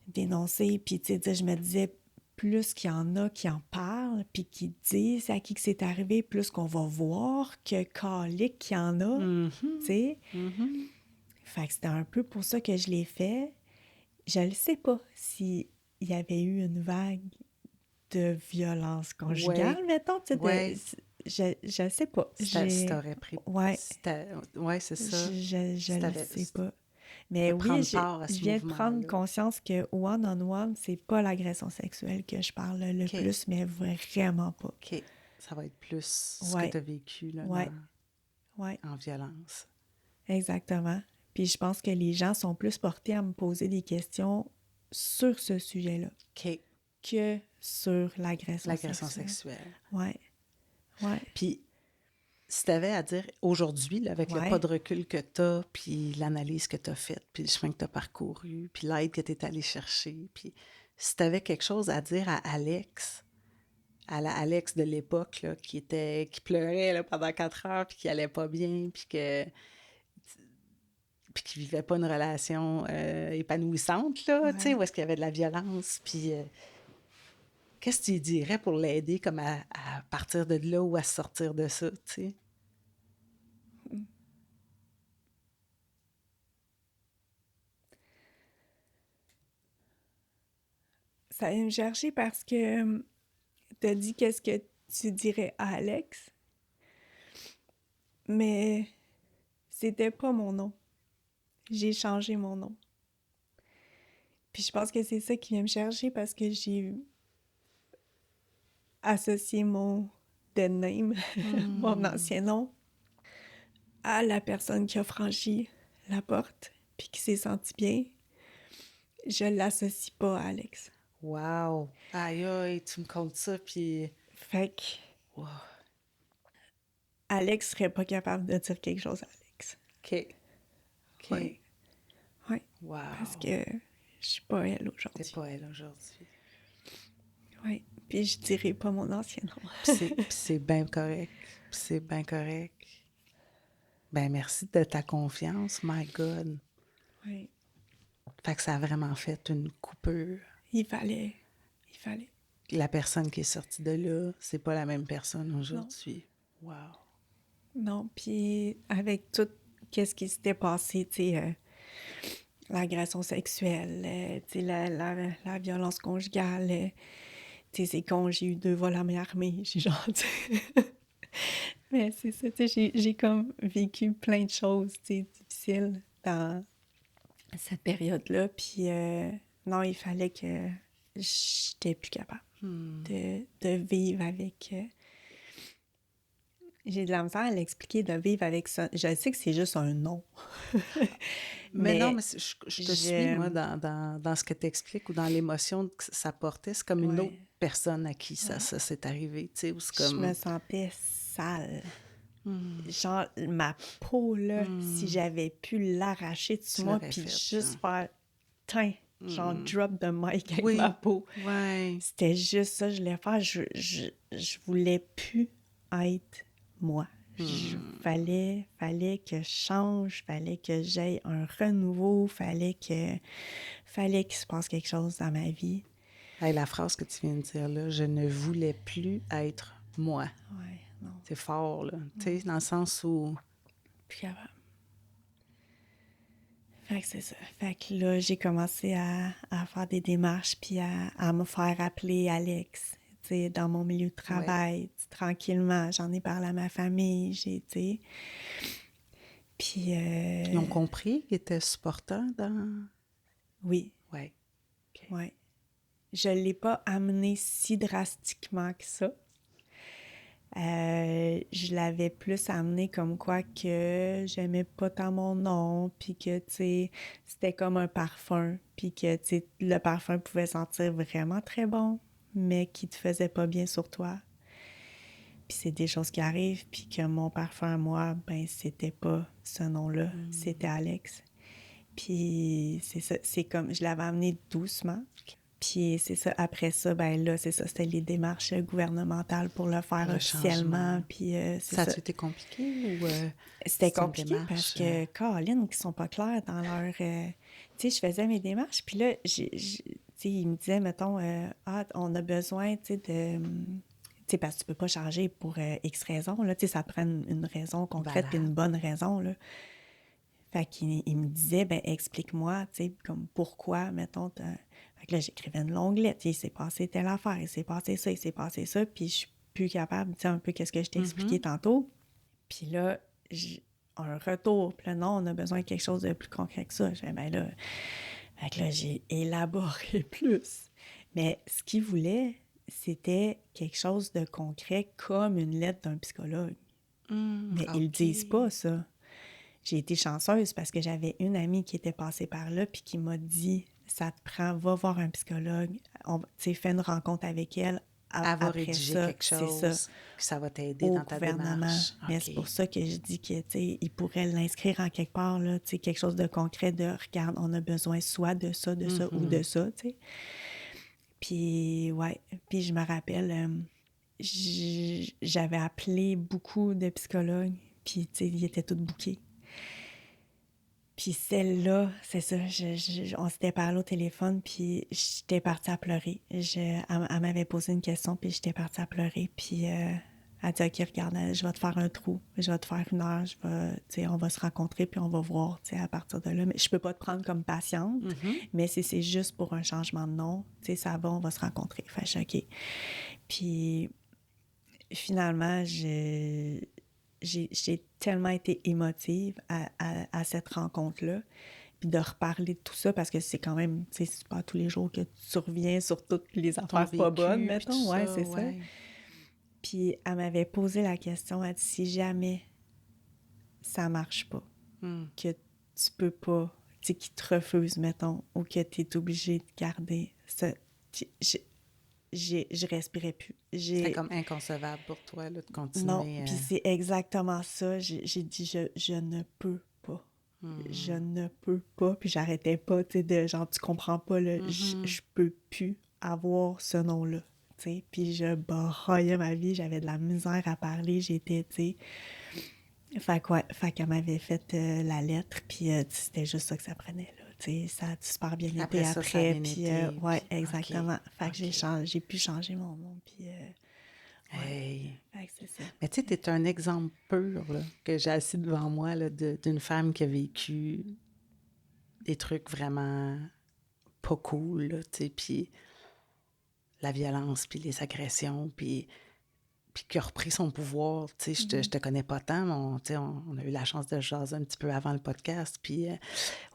dénoncer, puis tu sais, je me disais, plus qu'il y en a qui en parlent, puis qui disent à qui que c'est arrivé, plus qu'on va voir que calique qu'il y en a, tu Mhm. sais. Mhm. Fait que c'était un peu pour ça que je l'ai fait. Je ne sais pas s'il y avait eu une vague de violence Ouais, conjugale, mettons, tu sais, ouais. je sais pas. Si t'aurais pris... Ouais, Ouais, c'est ça. je Si le t'avais... sais pas. Mais De oui, prendre part à je ce viens de prendre mouvement-là. conscience que one-on-one, c'est pas l'agression sexuelle que je parle le OK, plus, mais vraiment pas. OK. Ça va être plus ce que Ouais, t'as vécu là, ouais, ouais, en violence. exactement. Puis je pense que les gens sont plus portés à me poser des questions sur ce sujet-là OK. que sur l'agression L'agression sexuelle. sexuelle. Ouais, ouais, Puis, si tu avais à dire aujourd'hui, là, avec le pas ouais. de recul que tu as, puis l'analyse que tu as faite, puis le chemin que tu as parcouru, puis l'aide que tu es allé chercher, puis si tu avais quelque chose à dire à Alex, à la Alex de l'époque, là, qui pleurait là, pendant 4 heures, puis qui allait pas bien, puis qui vivait pas une relation épanouissante, là, tu sais, Ouais. où est-ce qu'il y avait de la violence, puis qu'est-ce que tu lui dirais pour l'aider comme à partir de là ou à sortir de ça, tu sais? Ça vient me chercher parce que t'as dit qu'est-ce que tu dirais à Alex, mais c'était pas mon nom. J'ai changé mon nom. Puis je pense que c'est ça qui vient me chercher parce que j'ai associé mon dead name, mon Hmm. ancien nom, à la personne qui a franchi la porte puis qui s'est sentie bien. Je l'associe pas à Alex. Wow! Aïe, aïe, tu me comptes ça, puis... Fait que Wow. Alex serait pas capable de dire quelque chose à Alex. OK, Ouais, OK. ouais. Parce Wow! que je suis pas elle T'es aujourd'hui. pas elle aujourd'hui. Ouais. Puis je dirais pas mon ancien nom. Puis c'est bien correct. Puis c'est bien correct. Ben merci de ta confiance, my God. Ouais. Fait que ça a vraiment fait une coupure. Il fallait. Il fallait. La personne qui est sortie de là, c'est pas la même personne Non. aujourd'hui. Wow! Non. Puis avec tout qu'est-ce qui s'était passé, tu sais, l'agression sexuelle, tu sais, la violence conjugale, tu sais, c'est con, j'ai eu 2 vols à main armée. J'ai genre, tu sais, mais c'est ça, tu sais, j'ai comme vécu plein de choses, tu sais, difficiles dans cette période-là. Puis non, il fallait que j'étais plus capable de vivre avec... j'ai de la misère à l'expliquer, de vivre avec ça. Je sais que c'est juste un nom. Mais non, mais Mais je te suis, moi, je... dans ce que tu expliques ou dans l'émotion que ça portait. C'est comme une autre Ouais, personne à qui ouais. ça s'est arrivé, tu sais, ou c'est Je comme... me sentais sale. Genre, ma peau, là, si j'avais pu l'arracher de Tu moi, l'aurais puis fait, juste faire, tain, genre là. drop the mic avec ma Oui, peau. ouais. C'était juste ça que je voulais faire. Je voulais plus être moi. Fallait que je change, fallait que j'aie un renouveau, fallait qu'il se passe quelque chose dans ma vie. Hey, la phrase que tu viens de dire là, je ne voulais plus être moi. Ouais, non, C'est fort, là. Tu non, sais, dans le sens où... plus capable. Fait que c'est ça. Fait que là, j'ai commencé à faire des démarches puis à me faire appeler Alex, tu sais, dans mon milieu de Ouais. travail, tranquillement. J'en ai parlé à ma famille, tu sais. Puis, Ils ont compris qu'ils étaient supporters dans... oui, Ouais. OK. ouais. Je l'ai pas amené si drastiquement que ça. Je l'avais plus amené comme quoi que j'aimais pas tant mon nom, puis que, tu sais, c'était comme un parfum, puis que, tu sais, le parfum pouvait sentir vraiment très bon, mais qui te faisait pas bien sur toi. puis c'est des choses qui arrivent, puis que mon parfum à moi, ben c'était pas ce nom-là, c'était Alex. Puis c'est ça, c'est comme, je l'avais amené doucement. Puis c'est ça, après ça, ben là, c'est ça, c'était les démarches gouvernementales pour le faire Le officiellement. changement. Puis c'est Ça ça. a-tu été compliqué ou C'était c'est une compliqué parce démarche? que, Caroline, qui sont pas clairs dans leur... tu sais, je faisais mes démarches, puis là, tu sais, ils me disaient, mettons, ah, on a besoin, tu sais, de... Tu sais, parce que tu peux pas changer pour X raison, là, tu sais, ça prend une raison concrète puis Valable. une bonne raison, là. Fait qu'il il me disait, ben explique-moi, tu sais, comme pourquoi, mettons, fait que là, j'écrivais une longue lettre, il s'est passé telle affaire, il s'est passé ça, il s'est passé ça, puis je suis plus capable, tu sais, un peu qu'est-ce que je t'ai expliqué tantôt. Puis là, un retour, puis là, non, on a besoin de quelque chose de plus concret que ça. Je fais, ben là, fait que là, j'ai élaboré plus. Mais ce qu'il voulait, c'était quelque chose de concret comme une lettre d'un psychologue. Mais ils le OK. disent pas, ça. J'ai été chanceuse parce que j'avais une amie qui était passée par là puis qui m'a dit, ça te prend, va voir un psychologue, tu sais, fais une rencontre avec elle. Elle va Après rédiger ça, quelque c'est ça, chose, que ça va t'aider au dans ta gouvernement. démarche. Mais OK. c'est pour ça que je dis que, tu sais, il pourrait l'inscrire en quelque part, là, tu sais, quelque chose de concret de, regarde, on a besoin soit de ça ou de ça, tu sais. Puis, ouais, puis je me rappelle, j'avais appelé beaucoup de psychologues, puis, tu sais, ils étaient tous bookés. Puis celle-là, c'est ça, on s'était parlé au téléphone, puis j'étais partie à pleurer. Elle m'avait posé une question, puis j'étais partie à pleurer. Puis elle a dit, OK, regarde, je vais te faire un trou, je vais te faire une heure, on va se rencontrer, puis on va voir, à partir de là. Mais je peux pas te prendre comme patiente, mais c'est juste pour un changement de nom, ça va, on va se rencontrer. Fait que je suis OK. Puis finalement, j'ai tellement été émotive à cette rencontre-là, puis de reparler de tout ça, parce que c'est quand même, tu sais, c'est pas tous les jours que tu reviens sur toutes les Ton affaires pas bonnes, vécu, puis tout mettons, ouais, ça, c'est ça. ouais. Puis elle m'avait posé la question, elle dit, si jamais ça marche pas, que tu peux pas, tu sais, qu'ils te refusent, mettons, ou que tu es obligé de garder ça, je respirais plus. C'était comme inconcevable pour toi, là, de Non, continuer. puis c'est exactement ça. J'ai dit, je ne peux pas. Je ne peux pas. Puis j'arrêtais pas, tu sais, de genre, tu comprends pas, là, je peux plus avoir ce nom-là, tu sais. Puis je broyais ma vie, j'avais de la misère à parler, j'étais, tu sais... Fait qu'elle m'avait fait la lettre, puis c'était juste ça que ça prenait, là. Tu sais, ça a super bien été Après ça, ça a après, bien puis été. ouais, Puis, exactement. Fait que OK. j'ai pu changer mon nom, puis ouais. Hey. Fait que c'est ça. Mais tu sais, t'es un exemple pur, là, que j'ai assis devant moi, là, d'une femme qui a vécu des trucs vraiment pas cool, là, tu sais, puis la violence, puis les agressions, puis qui a repris son pouvoir. Tu sais, je te connais pas tant, mais tu sais, on a eu la chance de jaser un petit peu avant le podcast, puis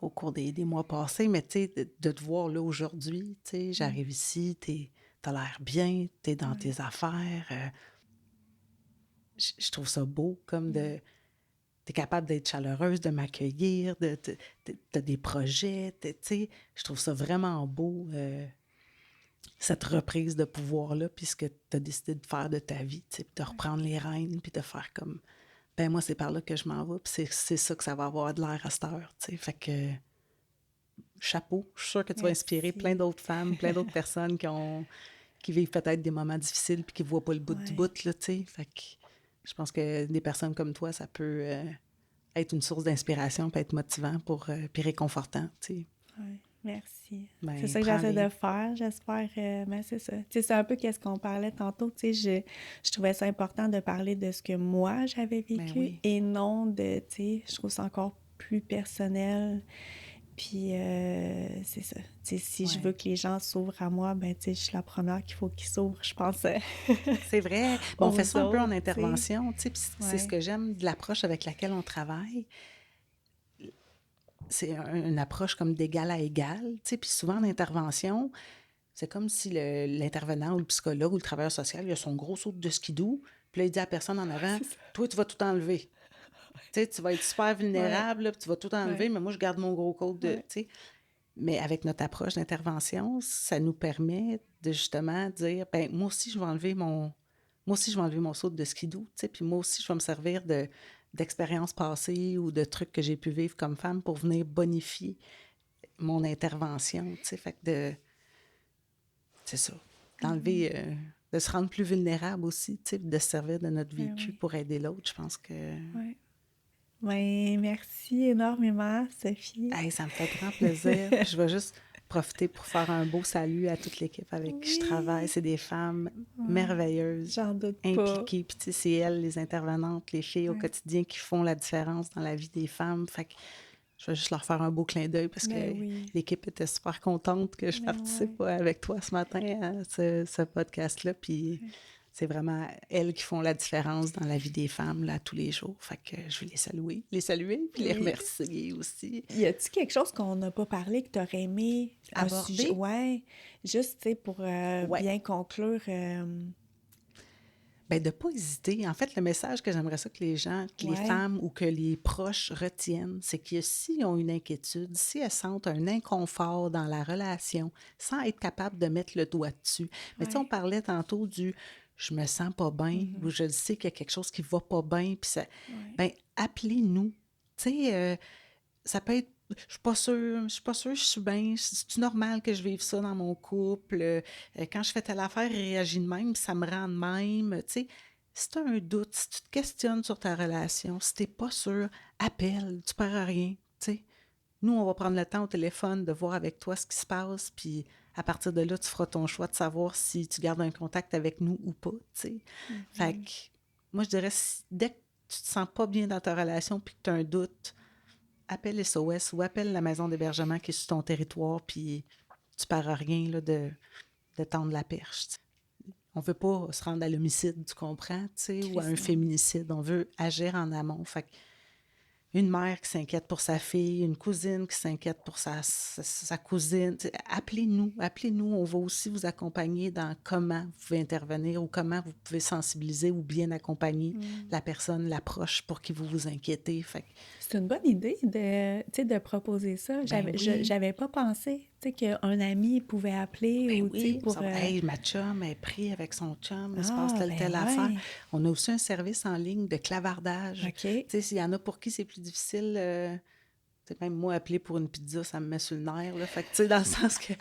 au cours des mois passés, mais tu sais, de te voir là aujourd'hui, tu sais, j'arrive ici, t'as l'air bien, t'es dans tes affaires. Je trouve ça beau, comme t'es capable d'être chaleureuse, de m'accueillir, t'as des projets, tu sais, je trouve ça vraiment beau, cette reprise de pouvoir-là, puis ce que tu as décidé de faire de ta vie, tu sais, de reprendre les rênes, puis de faire comme, ben moi, c'est par là que je m'en vais, puis c'est ça que ça va avoir de l'air à cette heure, tu sais, fait que chapeau, je suis sûre que tu vas inspirer plein Merci. d'autres femmes, plein d'autres personnes qui vivent peut-être des moments difficiles, puis qui voient pas le bout du Ouais, bout, là, tu sais, fait que je pense que des personnes comme toi, ça peut être une source d'inspiration, puis être motivant puis réconfortant, tu sais. ouais, merci. C'est Ben, ça que j'essaie prends-les. de faire, j'espère. Mais c'est ça. Tu sais, c'est un peu qu'est-ce qu'on parlait tantôt. Tu sais, je trouvais ça important de parler de ce que moi, j'avais Ben vécu oui. et non de, tu sais, je trouve ça encore plus personnel. Puis, c'est ça. Tu sais, si je Ouais. veux que les gens s'ouvrent à moi, ben, tu sais, je suis la première qu'il faut qu'ils s'ouvrent, je pense, C'est vrai. Bon, on fait aux ça un peu en autres, tu sais. intervention, tu sais, puis c'est ce Ouais. que j'aime de l'approche avec laquelle on travaille. C'est une approche comme d'égal à égal, tu sais, puis souvent en intervention, c'est comme si l'intervenant ou le psychologue ou le travailleur social, il a son gros saut de skidoo, puis là, il dit à la personne en avant, C'est ça. « Toi, tu vas tout enlever. Tu sais, tu vas être super Ouais, vulnérable, là, puis tu vas tout enlever, ouais, mais moi, je garde mon gros côte de... » Tu ouais. sais. Mais avec notre approche d'intervention, ça nous permet de justement dire, ben moi aussi, je vais enlever moi aussi, je vais enlever mon saut de skidoo, tu sais, puis moi aussi, je vais me servir d'expériences passées ou de trucs que j'ai pu vivre comme femme pour venir bonifier mon intervention, tu sais, fait que c'est ça, d'enlever, de se rendre plus vulnérable aussi, tu sais, de se servir de notre Ben vécu oui. pour aider l'autre, je pense que... Ouais. Ben, merci énormément, Sophie. Hey, ça me fait grand plaisir. Puis je vais juste profiter pour faire un beau salut à toute l'équipe avec qui je travaille. Oui, C'est des femmes ouais, merveilleuses, j'en doute pas. impliquées. Puis tu sais, c'est elles, les intervenantes, les filles au Ouais. quotidien qui font la différence dans la vie des femmes. Fait que je vais juste leur faire un beau clin d'œil parce que Ben oui, l'équipe était super contente que je ben ouais. participe avec toi ce matin à ce podcast-là. Puis Ouais. c'est vraiment elles qui font la différence dans la vie des femmes, là, tous les jours. Fait que je vais les saluer, puis les Oui. remercier aussi. Y a-t-il quelque chose qu'on n'a pas parlé que tu aurais aimé, un sujet? Aborder? Ouais, juste, tu sais, pour Ouais. bien conclure. Ben de pas hésiter. En fait, le message que j'aimerais ça que les gens, que les Ouais, femmes ou que les proches retiennent, c'est que s'ils ont une inquiétude, si elles sentent un inconfort dans la relation, sans être capable de mettre le doigt dessus. Mais tu sais, on ouais. parlait tantôt du je me sens pas bien ou Mhm, je le sais qu'il y a quelque chose qui va pas bien, puis ça, ouais. ben appelez-nous. Tu sais, ça peut être je suis pas sûre, je suis bien, c'est normal que je vive ça dans mon couple. Quand je fais telle affaire, il réagit de même, ça me rend de même. Tu sais, si tu as un doute, si tu te questionnes sur ta relation, si tu n'es pas sûr, appelle, tu perds rien. Tu sais. Nous, on va prendre le temps au téléphone de voir avec toi ce qui se passe, puis à partir de là, tu feras ton choix de savoir si tu gardes un contact avec nous ou pas. Tu sais. Fait Mhm. que moi, je dirais, dès que tu te sens pas bien dans ta relation, puis que tu as un doute, appelle SOS ou appelle la maison d'hébergement qui est sur ton territoire, puis tu ne perds rien là, de tendre la perche. T'sais. On ne veut pas se rendre à l'homicide, tu comprends, ou à un Chris, non. féminicide. On veut agir en amont. Fait que une mère qui s'inquiète pour sa fille, une cousine qui s'inquiète pour sa cousine. Appelez-nous. On va aussi vous accompagner dans comment vous pouvez intervenir ou comment vous pouvez sensibiliser ou bien accompagner Mm. la personne, l'approche pour qui vous vous inquiétez. Fait que, C'est une bonne idée de, tu sais, de proposer ça. ben oui, J'avais pas pensé, tu sais, qu'un ami pouvait appeler ben ou, tu sais, oui, pour... hey, ma chum est pris avec son chum, il se passe Ah, ben telle affaire. ouais. On a aussi un service en ligne de clavardage. Tu OK. sais, s'il y en a pour qui c'est plus difficile, tu sais, même moi, appeler pour une pizza, ça me met sur le nerf, là. Fait que, tu sais, dans le sens que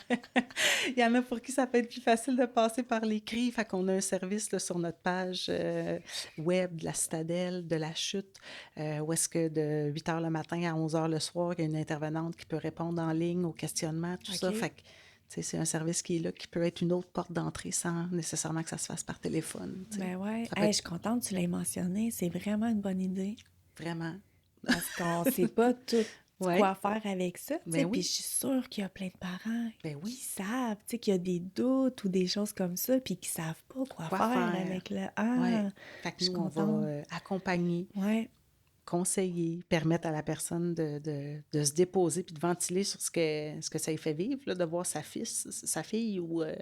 il y en a pour qui ça peut être plus facile de passer par l'écrit. Fait qu'on a un service là, sur notre page web de la Citadelle, de la Chute, où est-ce que de 8 heures le matin à 11 heures le soir, il y a une intervenante qui peut répondre en ligne aux questionnements, tout ça. Fait OK. que, tu sais, c'est un service qui est là, qui peut être une autre porte d'entrée sans nécessairement que ça se fasse par téléphone, tu sais. Ben ouais. Ça peut Hey, je être suis contente que tu l'aies mentionné. C'est vraiment une bonne idée. vraiment... Parce qu'on sait pas tout Oui, quoi faire avec ça, tu sais. ben Puis je oui, suis sûre qu'il y a plein de parents ben qui oui. savent, tu sais, qu'il y a des doutes ou des choses comme ça, puis qui savent pas quoi Quoi faire faire? avec le... Oui. Ah, Fait que je suis nous, on va contente. accompagner, Ouais. conseiller, permettre à la personne de se déposer puis de ventiler sur ce que ça lui fait vivre, là, de voir sa fille ou Ouais.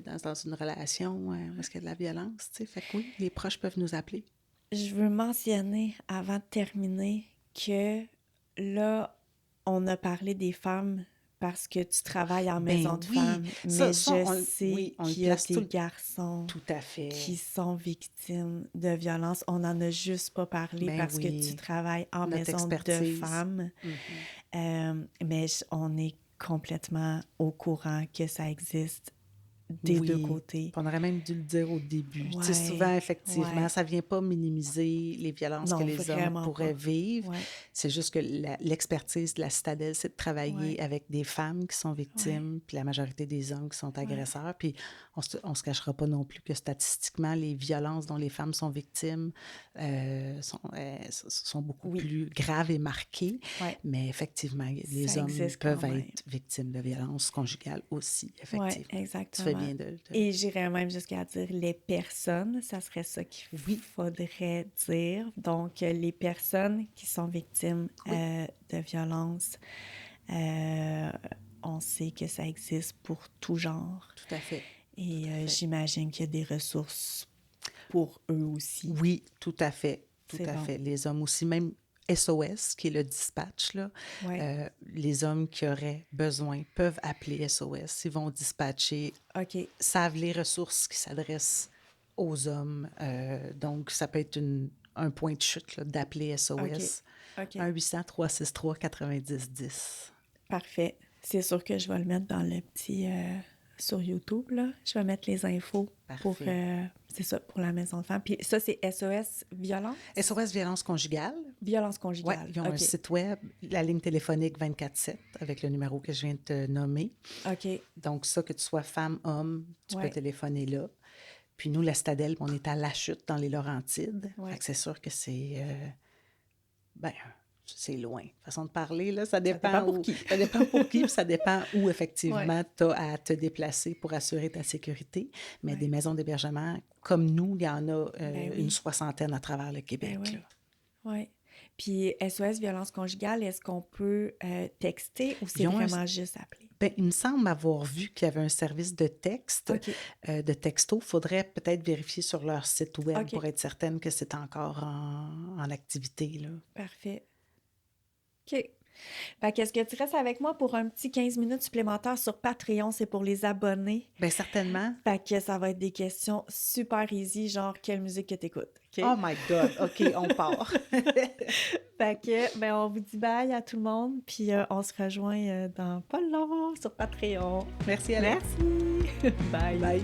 dans une relation où est-ce qu'il y a de la violence. Tu sais. Fait que oui, les proches peuvent nous appeler. Je veux mentionner, avant de terminer, que là, on a parlé des femmes parce que tu travailles en maison Ben de oui, femmes, mais je oui, sais on le qu'il y a place des garçons tout à qui fait. sont victimes de violences. On n'en a juste pas parlé Ben parce que tu oui, travailles en notre maison de expertise. femmes, Mhm. mais on est complètement au courant que ça existe des deux Oui, côtés. on aurait même dû le dire au début. Tu sais, souvent, Ouais, effectivement, ouais. ça vient pas minimiser les violences que Non, les hommes vraiment pourraient pas. vivre. Ouais, C'est juste que l'expertise de la citadelle, c'est de travailler ouais, avec des femmes qui sont ouais, victimes, puis la majorité des hommes qui sont ouais. agresseurs. Puis on se cachera pas non plus que statistiquement, les violences dont les femmes sont victimes sont beaucoup Oui, plus graves et marquées. ouais. Mais effectivement, Ça les hommes existe quand peuvent même. être victimes de violences conjugales aussi, Oui, effectivement. Tu fais exactement. bien Et j'irais même jusqu'à dire les personnes, ça serait ça qu'il Oui, faudrait dire. Donc, les personnes qui sont victimes oui, de violences, euh, on sait que ça existe pour tout genre. tout à fait, tout Et à fait. j'imagine qu'il y a des ressources pour eux aussi. Oui, tout à fait, tout C'est à bon. fait. Les hommes aussi, même SOS, qui est le dispatch, là, Ouais. les hommes qui auraient besoin peuvent appeler SOS. Ils vont dispatcher, OK. savent les ressources qui s'adressent aux hommes. Donc, ça peut être un point de chute là, d'appeler OK. SOS. OK. 1-800-363-9010. Parfait. C'est sûr que je vais le mettre dans le petit sur YouTube, là. Je vais mettre les infos pour Parfait. c'est ça, pour la maison de femme. Puis ça, c'est SOS Violence? SOS Violence conjugale. Violence Oui, conjugale. ils ont un OK. site web, la ligne téléphonique 24/7 avec le numéro que je viens de te nommer. OK. Donc, ça, que tu sois femme, homme, tu peux Ouais. téléphoner là. Puis nous, la Stadelle, on est à La Chute dans les Laurentides. Ouais. Fait que c'est sûr que ben, c'est loin. Façon de parler, là, ça dépend dépend pour où. qui. Ça dépend pour qui, puis ça dépend où, Ouais. effectivement, tu as à te déplacer pour assurer ta sécurité. Mais Ouais. des maisons d'hébergement comme nous, il y en a Ben une oui. 60aine à travers le Québec. Ben oui. Là. Oui. Puis SOS Violence conjugale, est-ce qu'on peut texter ou c'est Ils ont un- vraiment juste appeler? Ben, il me semble avoir vu qu'il y avait un service de texte, OK. de texto. Il faudrait peut-être vérifier sur leur site web OK. pour être certaine que c'est encore en activité. Là. Parfait. OK. Fait qu'est-ce que tu restes avec moi pour un petit 15 minutes supplémentaires sur Patreon? C'est pour les abonnés. Bien, certainement. Fait que ça va être des questions super easy, genre quelle musique que t'écoutes. OK? Oh my God! OK, on part. Fait que, ben, on vous dit bye à tout le monde, puis on se rejoint dans pas long sur Patreon. Merci, Alex. Merci! Bye! Bye.